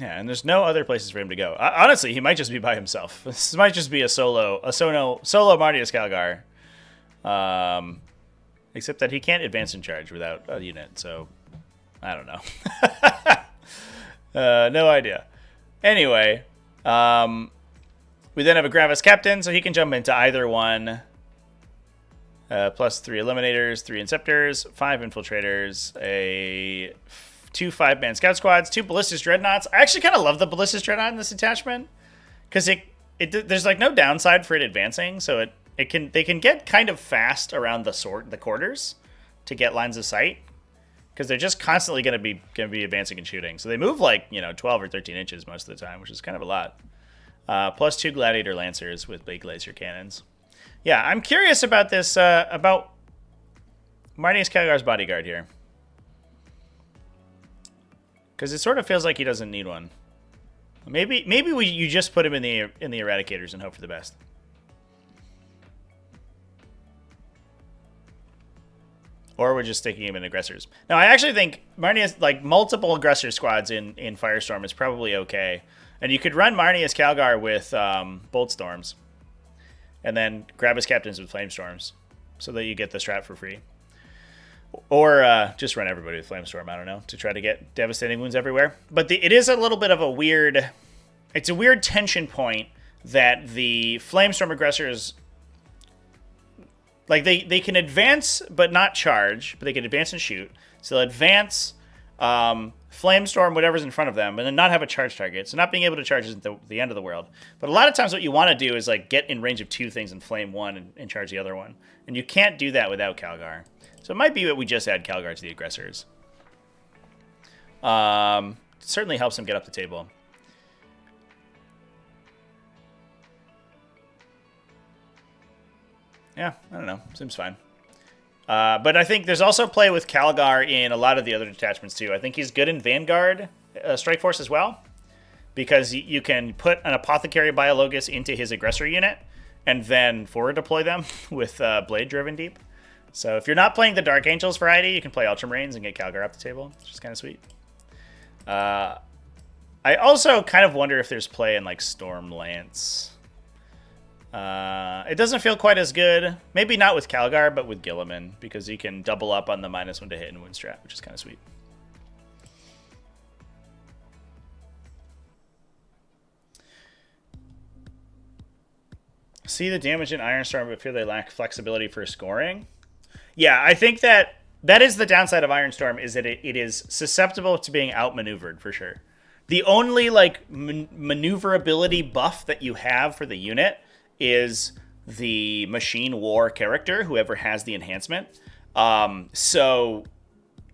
Yeah, and there's no other places for him to go. Honestly, he might just be by himself. This might just be a solo Marneus Calgar. Except that he can't advance and charge without a unit, so I don't know. No idea. Anyway, we then have a Gravis Captain, so he can jump into either one. Plus 3 Eliminators, 3 Inceptors, 5 Infiltrators, 2 5-man Scout Squads, 2 Ballistus Dreadnoughts. I actually kind of love the Ballistus Dreadnought in this attachment, because there's like no downside for it advancing, so they can get kind of fast around the quarters to get lines of sight, because they're just constantly going to be advancing and shooting. So they move like 12 or 13 inches most of the time, which is kind of a lot. Plus 2 Gladiator Lancers with big laser cannons. Yeah, I'm curious about this about Marneus Calgar's bodyguard here, because it sort of feels like he doesn't need one. Maybe you just put him in the Eradicators and hope for the best. Or we're just sticking him in aggressors. Now, I actually think Marneus, like multiple aggressor squads in Firestorm is probably okay. And you could run Marneus Calgar with Bolt Storms, and then grab his captains with Flamestorms, so that you get the strat for free. Or just run everybody with Flamestorm, I don't know, to try to get devastating wounds everywhere. But it is a little bit of a weird... It's a weird tension point that the Flamestorm aggressors... Like, they can advance but not charge, but they can advance and shoot. So they'll advance, Flamestorm, whatever's in front of them, and then not have a charge target. So not being able to charge isn't the end of the world. But a lot of times what you want to do is like get in range of 2 things and flame one and charge the other one. And you can't do that without Calgar. So it might be that we just add Calgar to the aggressors. Certainly helps them get up the table. Yeah, I don't know. Seems fine. But I think there's also play with Calgar in a lot of the other detachments too. I think he's good in Vanguard Strike Force as well, because you can put an Apothecary Biologus into his aggressor unit and then forward deploy them with Blade Driven Deep. So if you're not playing the Dark Angels variety, you can play Ultramarines and get Calgar up the table, which is kind of sweet. I also kind of wonder if there's play in like Storm Lance. It doesn't feel quite as good. Maybe not with Calgar, but with Guilliman, because he can double up on the -1 to hit and wound strat, which is kind of sweet. See the damage in Ironstorm, but feel they lack flexibility for scoring. Yeah, I think that is the downside of Ironstorm, is that it is susceptible to being outmaneuvered for sure. The only like maneuverability buff that you have for the unit is the Machine War character, whoever has the enhancement. So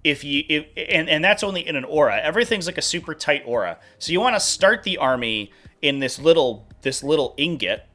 and that's only in an aura. Everything's like a super tight aura. So you want to start the army in this little ingot,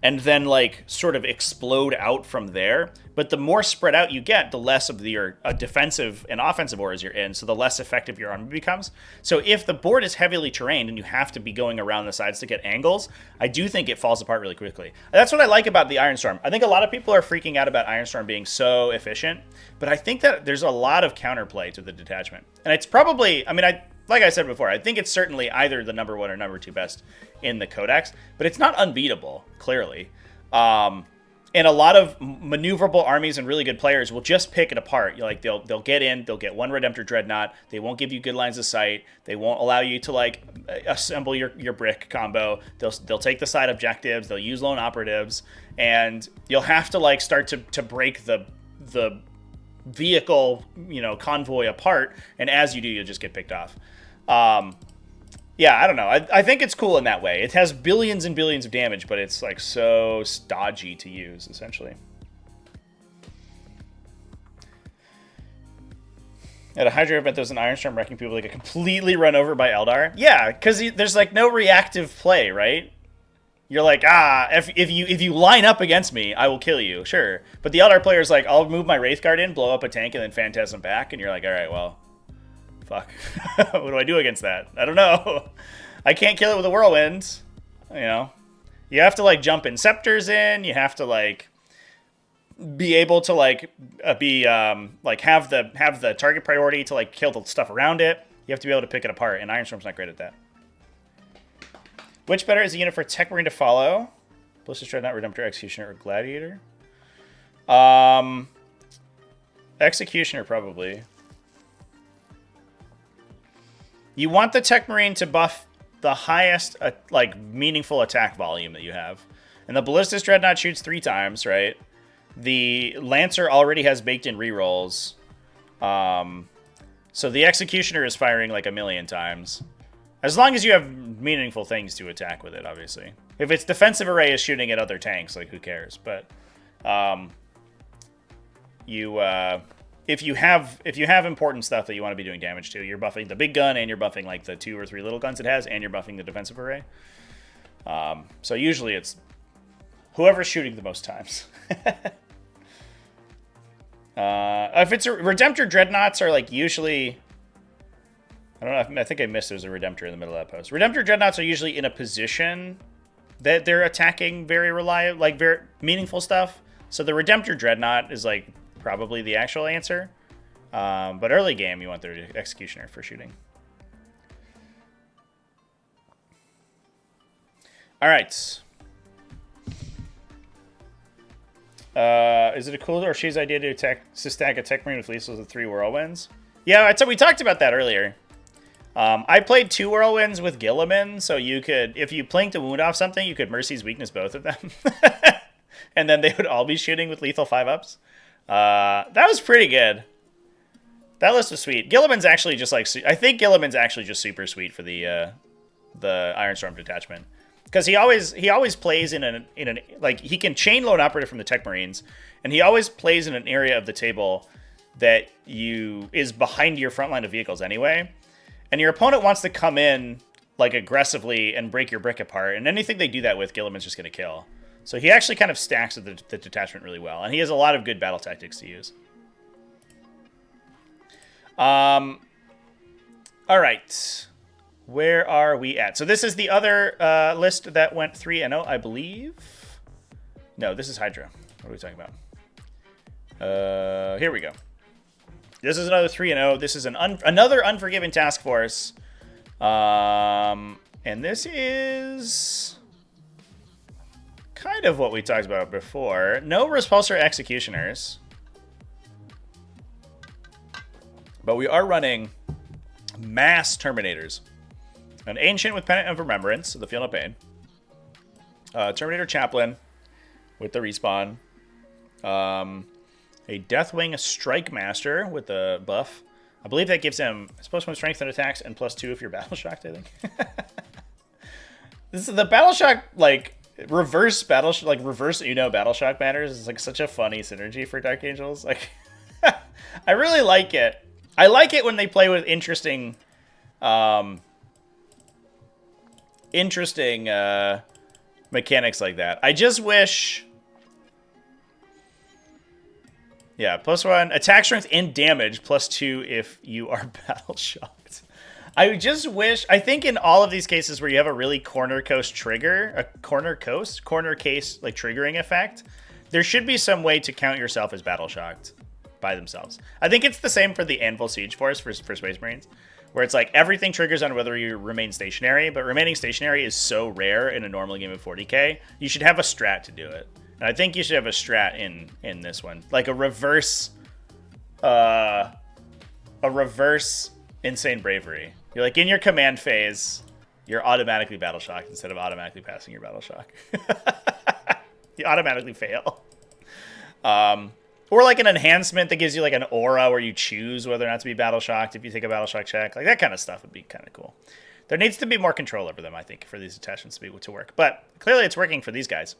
and then like sort of explode out from there. But the more spread out you get, the less of your defensive and offensive auras you're in, so the less effective your army becomes. So if the board is heavily terrained and you have to be going around the sides to get angles, I do think it falls apart really quickly. That's what I like about the Ironstorm. I think a lot of people are freaking out about Ironstorm being so efficient, but I think that there's a lot of counterplay to the detachment. And it's probably, I mean, like I said before, I think it's certainly either the number 1 or number 2 best in the Codex, but it's not unbeatable, clearly. And a lot of maneuverable armies and really good players will just pick it apart. Like they'll get in, they'll get one Redemptor Dreadnought. They won't give you good lines of sight. They won't allow you to like assemble your brick combo. They'll take the side objectives. They'll use lone operatives, and you'll have to like start to break the vehicle convoy apart. And as you do, you'll just get picked off. Yeah, I don't know. I think it's cool in that way. It has billions and billions of damage, but it's like so stodgy to use, essentially. At a Hydra event, there's an Ironstorm wrecking people that get completely run over by Eldar. Yeah, because there's like no reactive play, right? You're like, if you line up against me, I will kill you, sure. But the Eldar player's like, I'll move my Wraith Guard in, blow up a tank, and then Phantasm back, and you're like, all right, well, fuck. What do I do against that? I don't know. I can't kill it with a whirlwind. You have to like jump Inceptors in. You have to like be able to like have the target priority to like kill the stuff around it. You have to be able to pick it apart, and Ironstorm's not great at that. Which better is a unit for Tech Marine to follow? Ballistic Dreadnought, Redemptor, Executioner, or Gladiator? Executioner probably. You want the Tech Marine to buff the highest, meaningful attack volume that you have. And the Ballistic Dreadnought shoots 3 times, right? The Lancer already has baked-in rerolls. So the Executioner is firing like 1,000,000 times. As long as you have meaningful things to attack with it, obviously. If its defensive array is shooting at other tanks, like, who cares? But if you have important stuff that you want to be doing damage to, you're buffing the big gun, and you're buffing like the 2 or 3 little guns it has, and you're buffing the defensive array. So usually it's whoever's shooting the most times. If it's a Redemptor Dreadnoughts are like usually, I don't know, I think I missed there's a Redemptor in the middle of that post. Redemptor Dreadnoughts are usually in a position that they're attacking very reliable, like very meaningful stuff. So the Redemptor Dreadnought is like probably the actual answer. But early game, you want the Executioner for shooting. All right. Is it a cool or she's idea to stack a Tech Marine with Liesels with 3 Whirlwinds? Yeah, we talked about that earlier. I played 2 Whirlwinds with Guilliman, so you could, if you planked a wound off something, you could Mercy's Weakness both of them. And then they would all be shooting with lethal 5-ups. That was pretty good. That list was sweet. Gilliman's actually just like, I think Gilliman's actually just super sweet for the Ironstorm detachment, because he always plays in an like, he can chain load operative from the Tech Marines, and he always plays in an area of the table that is behind your front line of vehicles anyway, and your opponent wants to come in like aggressively and break your brick apart, and anything they do that with, Gilliman's just going to kill. So he actually kind of stacks the detachment really well, and he has a lot of good battle tactics to use. All right. Where are we at? So this is the other list that went 3-0, I believe. No, this is Hydra. What are we talking about? Here we go. This is another 3-0. This is another Unforgiven task force. And this is kind of what we talked about before. No Repulsor Executioners. But we are running mass Terminators. An Ancient with Penitent of Remembrance, the Field of Pain. Terminator Chaplain with the respawn. A Deathwing Strike Master with the buff. I believe that gives him +1 strength and attacks and +2 if you're battle shocked, I think. This is the battle shock, like reverse battle shock matters is like such a funny synergy for Dark Angels. Like I really like it. I like it when they play with interesting mechanics like that. I just wish... Yeah, +1 attack strength and damage, +2 if you are battle shocked. I just wish... I think in all of these cases where you have a really corner case like triggering effect, there should be some way to count yourself as battle shocked by themselves. I think it's the same for the Anvil Siege Force for Space Marines, where it's like everything triggers on whether you remain stationary, but remaining stationary is so rare in a normal game of 40k, you should have a strat to do it. And I think you should have a strat in this one, like a reverse Insane Bravery. You're like in your command phase, you're automatically battle shocked instead of automatically passing your battle shock. You automatically fail. Or like an enhancement that gives you like an aura where you choose whether or not to be battle shocked if you take a battle shock check. Like that kind of stuff would be kind of cool. There needs to be more control over them, I think, for these attachments to work. But clearly it's working for these guys,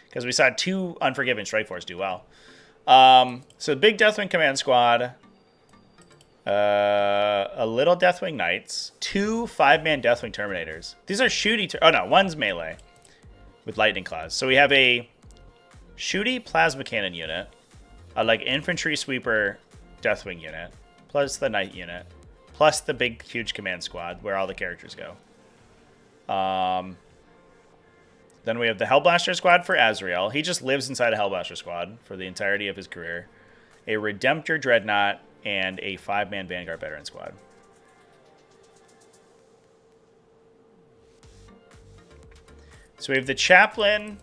because we saw 2 Unforgiven Strike Force do well. So big Deathwing Command Squad, a little Deathwing Knights, 2 5-man Deathwing Terminators. These are shooty... oh no, one's melee with Lightning Claws. So we have a shooty Plasma Cannon unit, a like infantry sweeper Deathwing unit, plus the Knight unit, plus the big huge command squad where all the characters go. Then we have the Hellblaster squad for Azrael. He just lives inside a Hellblaster squad for the entirety of his career. A Redemptor Dreadnought and a 5-man Vanguard Veteran squad. So we have the Chaplain,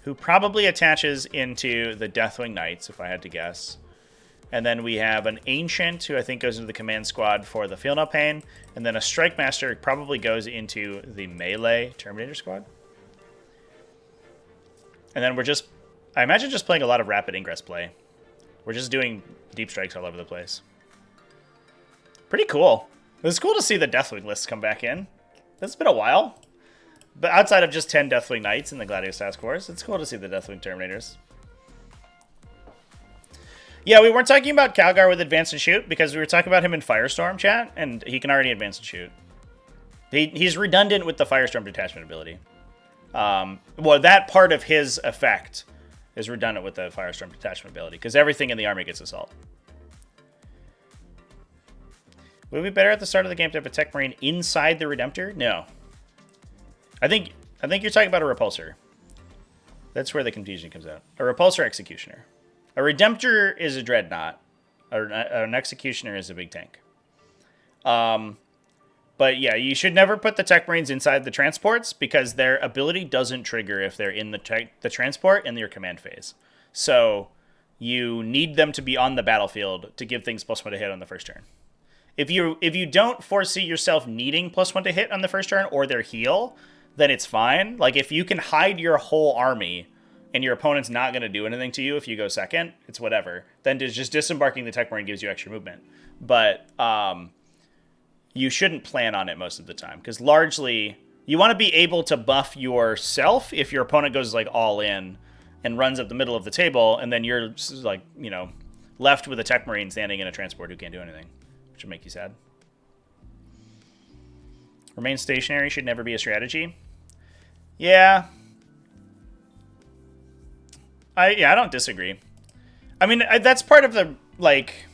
who probably attaches into the Deathwing Knights, if I had to guess. And then we have an Ancient, who I think goes into the command squad for the Feel No Pain. And then a Strike Master probably goes into the melee Terminator squad. And then I imagine just playing a lot of rapid ingress play. We're just doing deep strikes all over the place. Pretty cool. It was cool to see the Deathwing lists come back in. It's been a while. But outside of just 10 Deathwing Knights in the Gladius Task Force, it's cool to see the Deathwing Terminators. Yeah, we weren't talking about Calgar with Advance and Shoot because we were talking about him in Firestorm, chat, and he can already Advance and Shoot. He's redundant with the Firestorm detachment ability. Well, that part of his effect is redundant with the Firestorm detachment ability because everything in the army gets Assault. Would it be better at the start of the game to have a Tech Marine inside the Redemptor? No. I think you're talking about a Repulsor. That's where the confusion comes out. A Repulsor Executioner. A Redemptor is a Dreadnought. An Executioner is a big tank. But yeah, you should never put the Tech Marines inside the transports because their ability doesn't trigger if they're in the transport in your command phase. So you need them to be on the battlefield to give things +1 to hit on the first turn. If you don't foresee yourself needing +1 to hit on the first turn or their heal, then it's fine. Like if you can hide your whole army and your opponent's not going to do anything to you if you go second, it's whatever. Then just disembarking the Tech Marine gives you extra movement. But you shouldn't plan on it most of the time, because largely you want to be able to buff yourself if your opponent goes like all in and runs up the middle of the table, and then you're like, left with a Tech Marine standing in a transport who can't do anything, which would make you sad. Remain stationary should never be a strategy. Yeah. I don't disagree. I mean, that's part of the, like,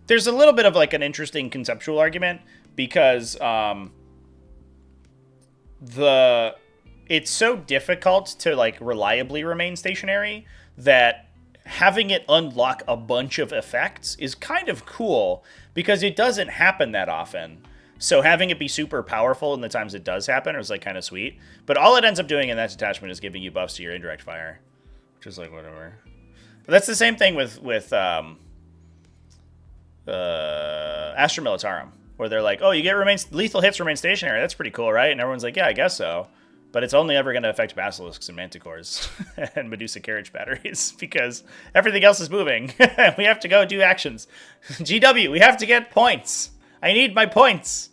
there's a little bit of, like, an interesting conceptual argument, because it's so difficult to, like, reliably remain stationary that having it unlock a bunch of effects is kind of cool, because it doesn't happen that often. So having it be super powerful in the times it does happen is, like, kind of sweet. But all it ends up doing in that detachment is giving you buffs to your indirect fire, which is, like, whatever. But that's the same thing with Astra Militarum, where they're like, oh, you get lethal hits remain stationary. That's pretty cool, right? And everyone's like, yeah, I guess so. But it's only ever going to affect basilisks and manticores and Medusa carriage batteries, because everything else is moving. We have to go do actions. GW, we have to get points. I need my points.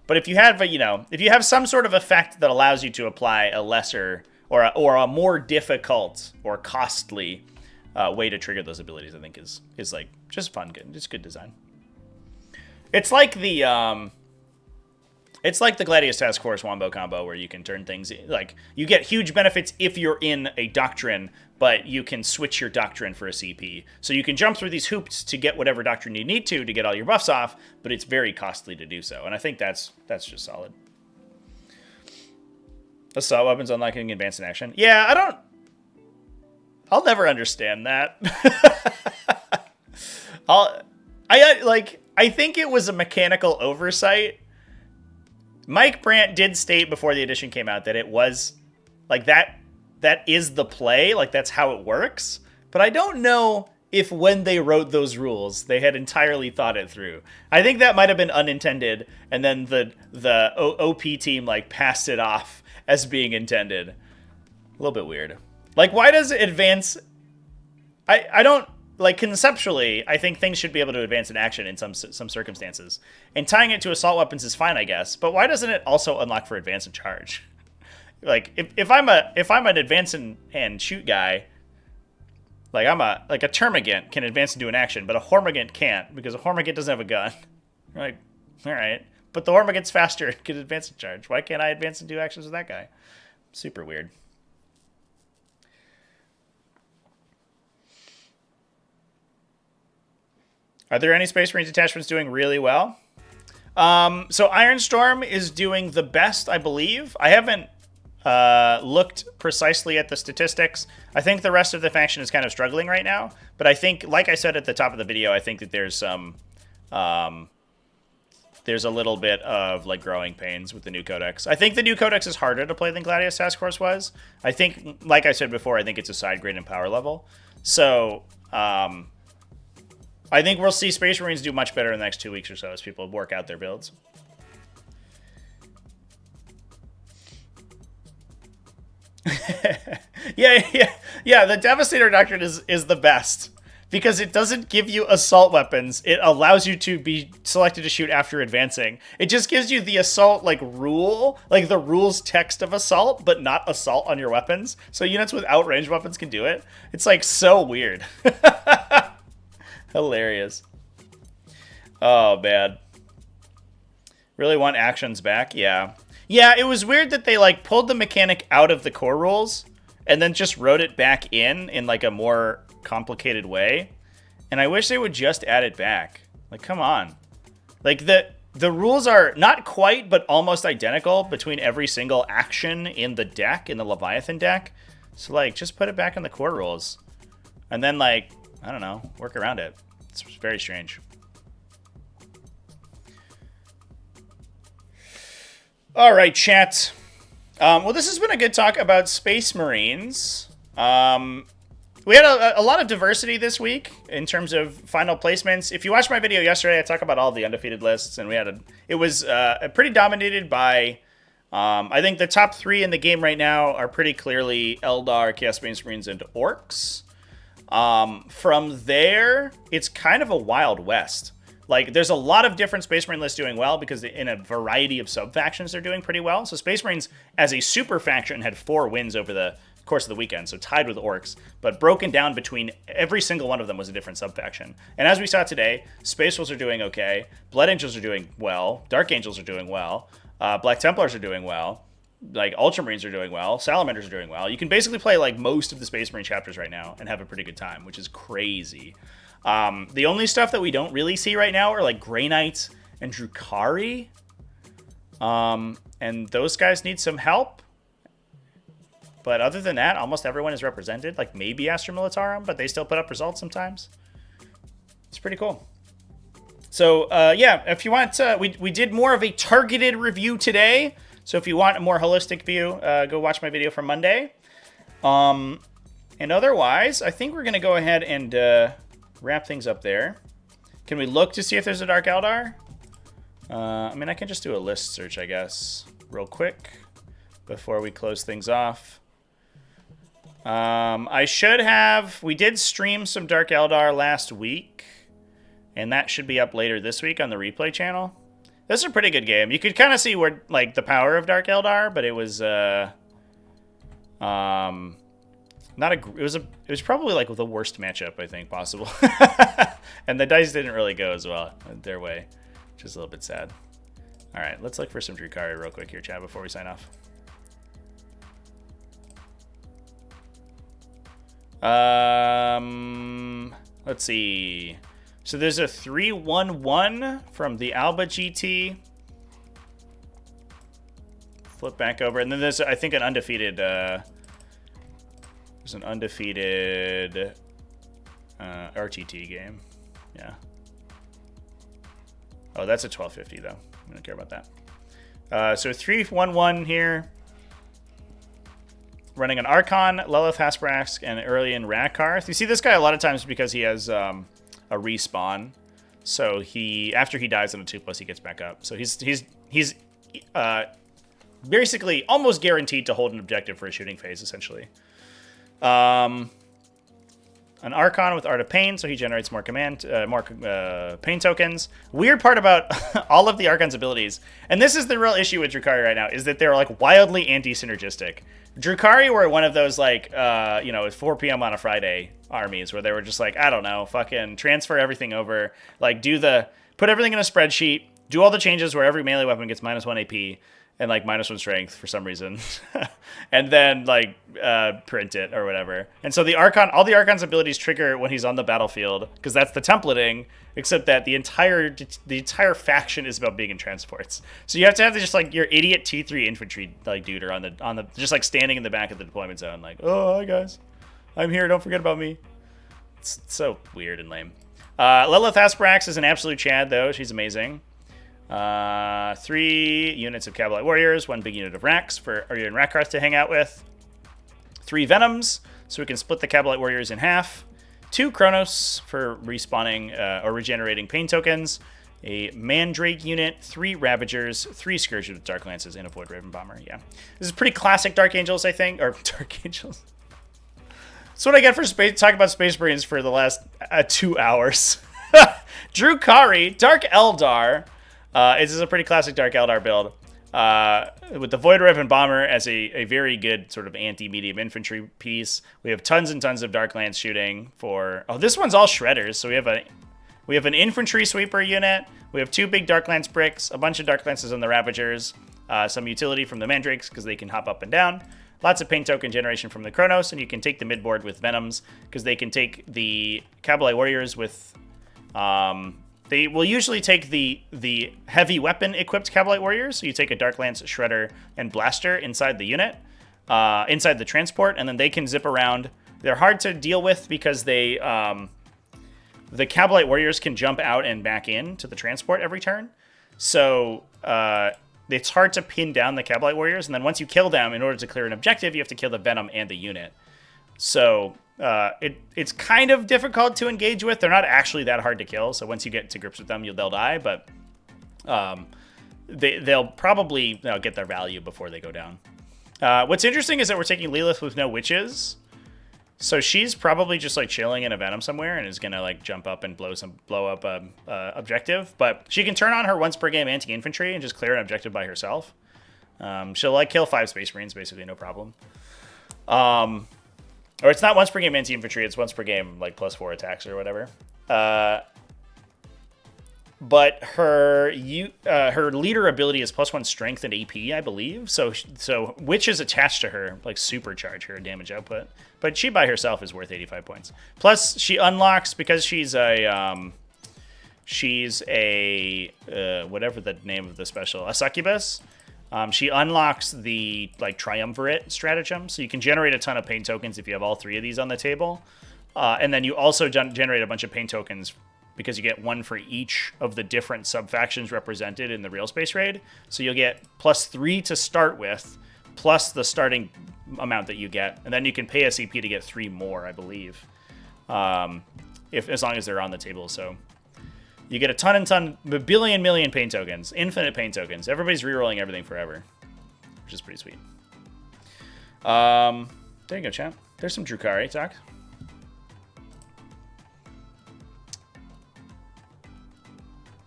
But if you have, if you have some sort of effect that allows you to apply a lesser or a more difficult or costly way to trigger those abilities, I think is like just fun, good, just good design. It's like the Gladius Task Force Wombo combo, where you can turn things, like, you get huge benefits if you're in a doctrine, but you can switch your doctrine for a CP. So you can jump through these hoops to get whatever doctrine you need to get all your buffs off, but it's very costly to do so. And I think that's just solid. Assault weapons unlocking advanced in action. Yeah, I'll never understand that. I think it was a mechanical oversight. Mike Brandt did state before the edition came out that it was, like, that is the play, like, that's how it works. But I don't know if when they wrote those rules, they had entirely thought it through. I think that might have been unintended, and then the OP team, like, passed it off as being intended. A little bit weird. Like, why does it advance? I don't... Like, conceptually, I think things should be able to advance in action in some circumstances. And tying it to assault weapons is fine, I guess. But why doesn't it also unlock for advance and charge? Like, if I'm an advance and shoot guy, like, a Termagant can advance and do an action, but a Hormagant can't, because a Hormagant doesn't have a gun. You're like, all right. But the Hormagant's faster and can advance and charge. Why can't I advance and do actions with that guy? Super weird. Are there any Space Marine detachments doing really well? So Ironstorm is doing the best, I believe. I haven't looked precisely at the statistics. I think the rest of the faction is kind of struggling right now. But I think, like I said at the top of the video, I think that there's some... there's a little bit of, like, growing pains with the new codex. I think the new codex is harder to play than Gladius Task Force was. I think, like I said before, I think it's a side grade in power level. So... I think we'll see Space Marines do much better in the next 2 weeks or so as people work out their builds. Yeah. The Devastator Doctrine is the best, because it doesn't give you assault weapons. It allows you to be selected to shoot after advancing. It just gives you the assault, like, rule, like the rules text of assault, but not assault on your weapons. So units without ranged weapons can do it. It's, like, so weird. Hilarious. Oh, man. Really want actions back? Yeah. Yeah, it was weird that they, like, pulled the mechanic out of the core rules and then just wrote it back in like, a more complicated way. And I wish they would just add it back. Like, come on. Like, the rules are not quite, but almost identical between every single action in the deck, in the Leviathan deck. So, like, just put it back in the core rules. And then, like... I don't know, work around it. It's very strange. All right, chat. Well, this has been a good talk about Space Marines. We had a lot of diversity this week in terms of final placements. If you watched my video yesterday, I talked about all the undefeated lists, and it was pretty dominated by I think the top 3 in the game right now are pretty clearly Eldar, Chaos Space Marines, and Orcs. From there, it's kind of a Wild West. Like, there's a lot of different Space Marine lists doing well because in a variety of sub-factions they're doing pretty well. So Space Marines, as a super faction, had 4 wins over the course of the weekend, so tied with Orcs, but broken down between every single one of them was a different sub-faction. And as we saw today, Space Wolves are doing okay, Blood Angels are doing well, Dark Angels are doing well, Black Templars are doing well, like Ultramarines are doing well, Salamanders are doing well. You can basically play like most of the Space Marine chapters right now and have a pretty good time, which is crazy. The only stuff that we don't really see right now are like Grey Knights and Drukhari. And those guys need some help. But other than that, almost everyone is represented. Like maybe Astra Militarum, but they still put up results sometimes. It's pretty cool. So, yeah, if you want, we did more of a targeted review today. So if you want a more holistic view, go watch my video from Monday. And otherwise, I think we're going to go ahead and wrap things up there. Can we look to see if there's a Dark Eldar? I mean, I can just do a list search, I guess, real quick before we close things off. I should have... We did stream some Dark Eldar last week, and that should be up later this week on the replay channel. This is a pretty good game. You could kind of see where, like, the power of Dark Eldar, but it was, it was probably like the worst matchup I think possible, and the dice didn't really go as well their way, which is a little bit sad. All right, let's look for some Drukhari real quick here, chat, before we sign off. Let's see. So there's a 3-1-1 from the Alba GT. Flip back over, and then there's, I think, an undefeated. There's an undefeated RTT game. Yeah. Oh, that's a 1250 though. I don't care about that. So 3-1-1 here. Running an Archon, Lilith Hasprax, and Aurelian Rakarth. You see this guy a lot of times because he has a respawn. So after he dies on a 2+, he gets back up. So he's basically almost guaranteed to hold an objective for a shooting phase, essentially. An Archon with Art of Pain, so he generates more pain tokens. Weird part about all of the Archon's abilities, and this is the real issue with Drukhari right now, is that they're like wildly anti-synergistic. Drukhari were one of those like, at 4 p.m. on a Friday armies where they were just like, I don't know, fucking transfer everything over, like put everything in a spreadsheet, do all the changes where every melee weapon gets -1 AP, and like -1 strength for some reason, and then like print it or whatever. And so all the Archon's abilities trigger when he's on the battlefield because that's the templating. Except that the entire faction is about being in transports. So you have to have just like your idiot T3 infantry like dude on the just like standing in the back of the deployment zone, like, oh hi guys, I'm here. Don't forget about me. It's so weird and lame. Lilith Asprax is an absolute Chad though. She's amazing. 3 units of Cavalite Warriors, 1 big unit of Rax for Aurelian Rakarth to hang out with. 3 Venoms, so we can split the Cavalite Warriors in half. 2 Chronos for respawning or regenerating pain tokens. A Mandrake unit, 3 Ravagers, 3 Scourges with Dark Lances, and a Void Raven Bomber. Yeah, this is pretty classic Dark Angels, I think, or Dark Angels. That's what I get for talking about Space Marines for the last 2 hours. Drukhari, Dark Eldar. This is a pretty classic Dark Eldar build. With the Void Raven Bomber as a very good sort of anti-medium infantry piece. We have tons and tons of Dark Lance shooting for... Oh, this one's all Shredders. So we have an infantry sweeper unit. We have 2 big Dark Lance bricks, a bunch of Dark Lances on the Ravagers, some utility from the Mandrakes because they can hop up and down. Lots of pain token generation from the Chronos, and you can take the midboard with Venoms because they can take the Cavalite Warriors with... They will usually take the heavy weapon equipped Cavalite Warriors. So you take a Dark Lance, Shredder, and Blaster inside the unit, inside the transport, and then they can zip around. They're hard to deal with because the Cavalite Warriors can jump out and back in to the transport every turn. So it's hard to pin down the Cavalite Warriors, and then once you kill them, in order to clear an objective, you have to kill the Venom and the unit. So it's kind of difficult to engage with. They're not actually that hard to kill, so once you get to grips with them, they'll die. But they'll probably get their value before they go down. What's interesting is that we're taking Lilith with no witches. So she's probably just like chilling in a Venom somewhere and is gonna like jump up and blow up a objective. But she can turn on her once per game anti-infantry and just clear an objective by herself. She'll like kill 5 Space Marines basically, no problem. Or it's not once per game anti-infantry, it's once per game like +4 attacks or whatever. But her leader ability is +1 strength and AP, I believe. So witches attached to her like supercharge her damage output. But she by herself is worth 85 points. Plus she unlocks, because she's a whatever the name of the special, a succubus. She unlocks the like triumvirate stratagem, so you can generate a ton of pain tokens if you have all 3 of these on the table, and then you also generate a bunch of pain tokens because you get 1 for each of the different sub-factions represented in the real space raid. So you'll get +3 to start with, plus the starting amount that you get, and then you can pay a CP to get 3 more, I believe, as long as they're on the table. So you get a million pain tokens, infinite pain tokens. Everybody's rerolling everything forever, which is pretty sweet. There you go, chat. There's some Drukhari talk.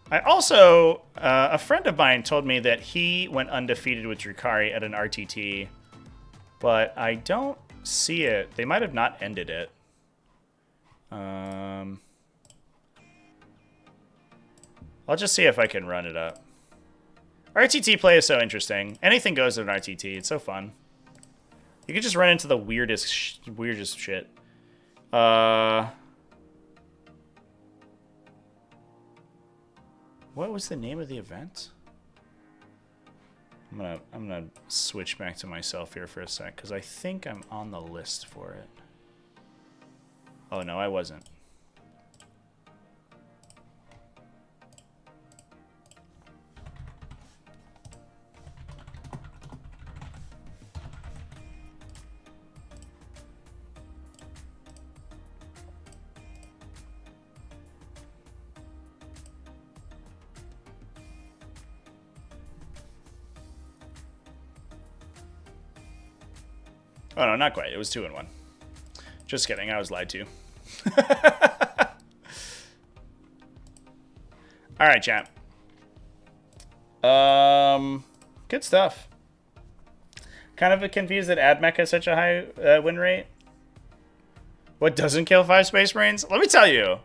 I also, a friend of mine told me that he went undefeated with Drukhari at an RTT, but I don't see it. They might have not ended it. I'll just see if I can run it up. RTT play is so interesting. Anything goes in an RTT. It's so fun. You can just run into the weirdest shit. What was the name of the event? I'm gonna switch back to myself here for a sec, because I think I'm on the list for it. Oh no, I wasn't. Oh, no, not quite. It was 2-1. Just kidding. I was lied to. All right, chat. Good stuff. Kind of confused that AdMech has such a high win rate. What doesn't kill 5 Space Marines? Let me tell you.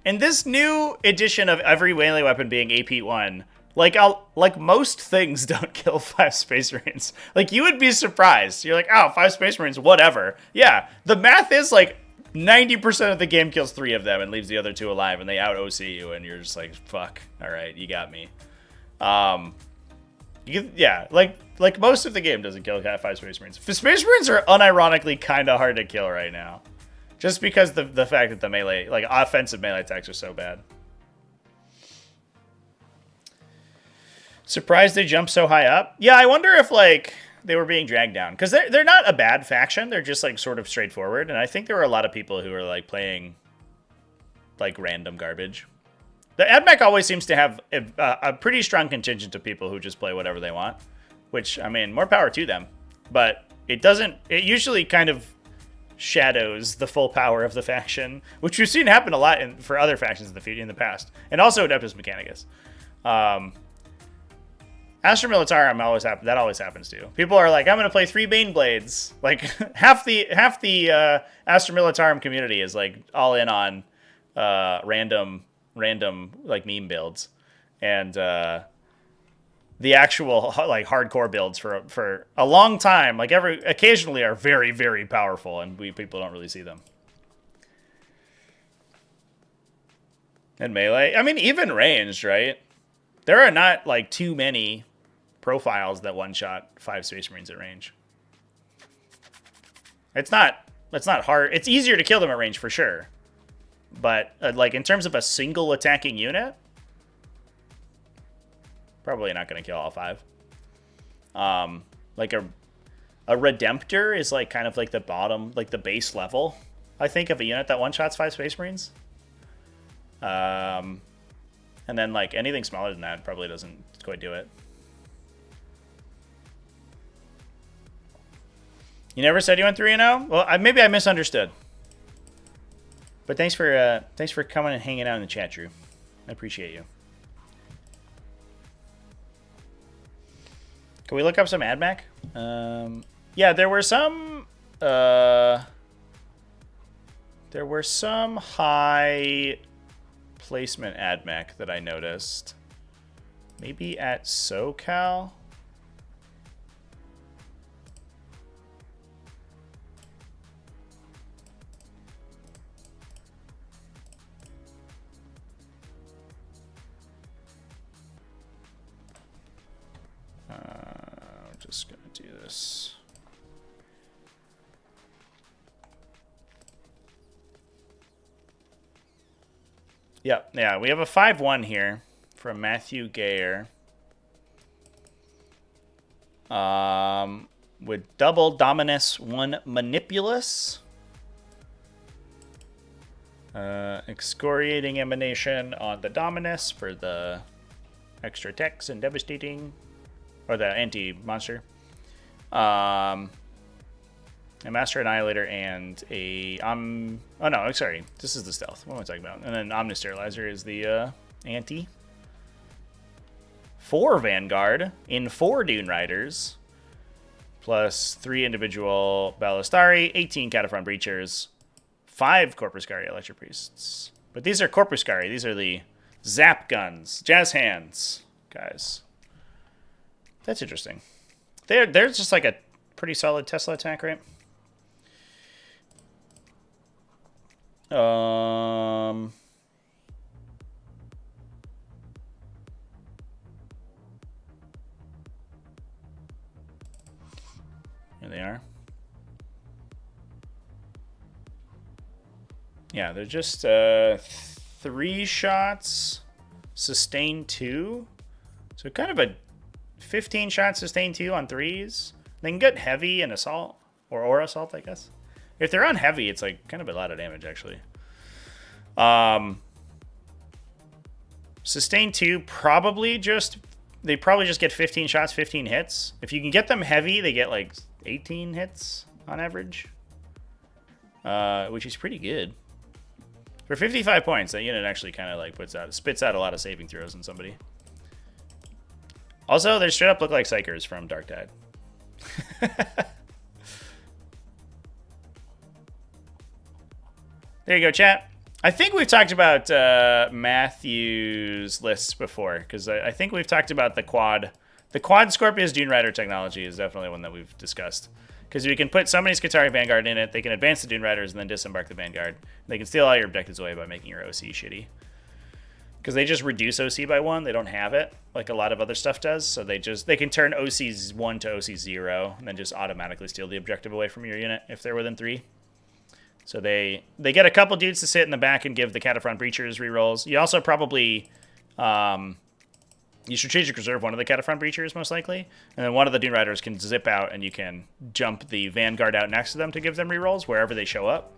In this new edition of every melee weapon being AP1, like most things don't kill 5 Space Marines. Like, you would be surprised. You're like, oh, 5 Space Marines, whatever. Yeah, the math is like 90% of the game kills 3 of them and leaves the other 2 alive, and they out OC you, and you're just like, fuck, all right, you got me. Yeah, like most of the game doesn't kill 5 Space Marines. Space Marines are unironically kind of hard to kill right now, just because the fact that the melee, like offensive melee attacks are so bad. Surprised they jumped so high up. Yeah, I wonder if like they were being dragged down, because they're not a bad faction. They're just like sort of straightforward, and I think there were a lot of people who are like playing like random garbage. The AdMech always seems to have a pretty strong contingent of people who just play whatever they want, which, I mean, more power to them. But it usually kind of shadows the full power of the faction, which we've seen happen a lot for other factions in the past, and also Adeptus Mechanicus. Astra Militarum always happens to. People are like, I'm going to play 3 Bane Blades. Like half the Astra Militarum community is like all in on random like meme builds, and the actual like hardcore builds for a long time, like occasionally, are very, very powerful, and people don't really see them. And melee, I mean, even ranged, right? There are not like too many profiles that one-shot 5 Space Marines at range. It's not hard. It's easier to kill them at range for sure, but like in terms of a single attacking unit, probably not going to kill all 5. Like a Redemptor is like kind of like the bottom, like the base level, I think, of a unit that one-shots 5 Space Marines. And then like anything smaller than that probably doesn't quite do it. You never said you went 3-0? Well, maybe I misunderstood. But thanks for coming and hanging out in the chat, Drew. I appreciate you. Can we look up some AdMac? Yeah, there were some high placement AdMac that I noticed. Maybe at SoCal. I'm just gonna do this. Yeah, we have a 5-1 here from Matthew Gayer. With double Dominus, 1 Manipulus. Excoriating Emanation on the Dominus for the extra text and devastating, or the anti-monster. A Master Annihilator and a oh no, sorry, this is the stealth. What am I talking about? And then Omnisterilizer is the anti. 4 Vanguard in 4 Dune Riders, plus 3 individual Ballistari, 18 Cataphront Breachers, 5 Corpuscari Electro Priests. But these are Corpuscari. These are the Zap Guns, Jazz Hands, guys. That's interesting. They're just like a pretty solid Tesla attack, right? Here they are. Yeah, they're just 3 shots, sustain 2. So kind of a 15 shot sustain 2 on 3s. They can get heavy and assault, or assault, I guess. If they're on heavy, it's like kind of a lot of damage, actually. Sustain 2 they probably just get 15 shots, 15 hits. If you can get them heavy, they get like 18 hits on average, which is pretty good. For 55 points, that unit actually kind of like spits out a lot of saving throws in somebody. Also, they straight up look like Psychers from Dark Tide. There you go, chat. I think we've talked about Matthew's lists before, because I think we've talked about the quad. The quad Scorpius Dune Rider technology is definitely one that we've discussed. Because you can put somebody's Skitarii Vanguard in it, they can advance the Dune Riders and then disembark the Vanguard. They can steal all your objectives away by making your OC shitty. Because they just reduce OC by 1. They don't have it like a lot of other stuff does. So they can turn OC 1 to OC 0 and then just automatically steal the objective away from your unit if they're within 3. So they get a couple dudes to sit in the back and give the Cataphront Breachers rerolls. You also probably you strategic reserve one of the Cataphront Breachers most likely, and then one of the Dune Riders can zip out and you can jump the Vanguard out next to them to give them rerolls wherever they show up.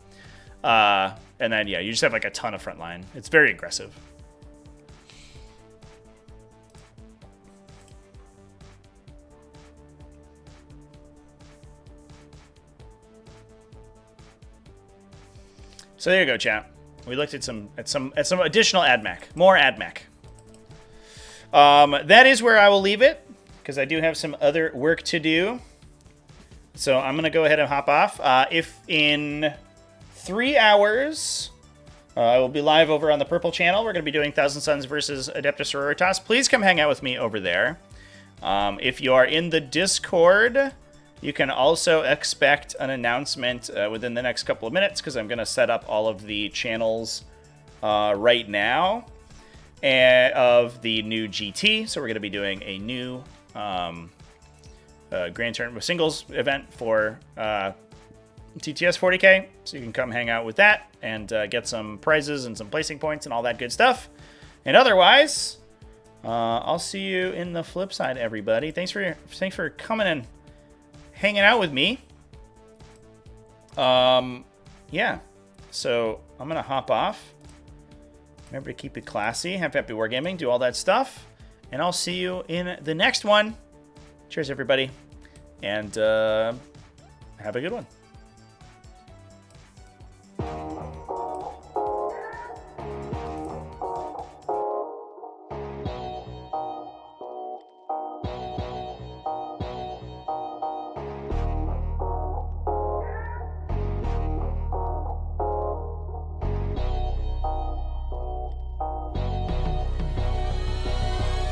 And then yeah, you just have like a ton of front line. It's very aggressive. So there you go, chat. We looked at some additional AdMac, more AdMac. That is where I will leave it because I do have some other work to do. So I'm gonna go ahead and hop off. If in 3 hours I will be live over on the Purple channel. We're gonna be doing Thousand Suns versus Adeptus Mechanicus. Please come hang out with me over there. If you are in the Discord, you can also expect an announcement within the next couple of minutes because I'm going to set up all of the channels right now of the new GT. So we're going to be doing a new Grand Tournament Singles event for TTS 40k. So you can come hang out with that and get some prizes and some placing points and all that good stuff. And otherwise, I'll see you in the flip side, everybody. Thanks for coming and hanging out with me. Yeah. So I'm gonna hop off. Remember to keep it classy. Have happy wargaming. Do all that stuff. And I'll see you in the next one. Cheers, everybody. And have Have a good one.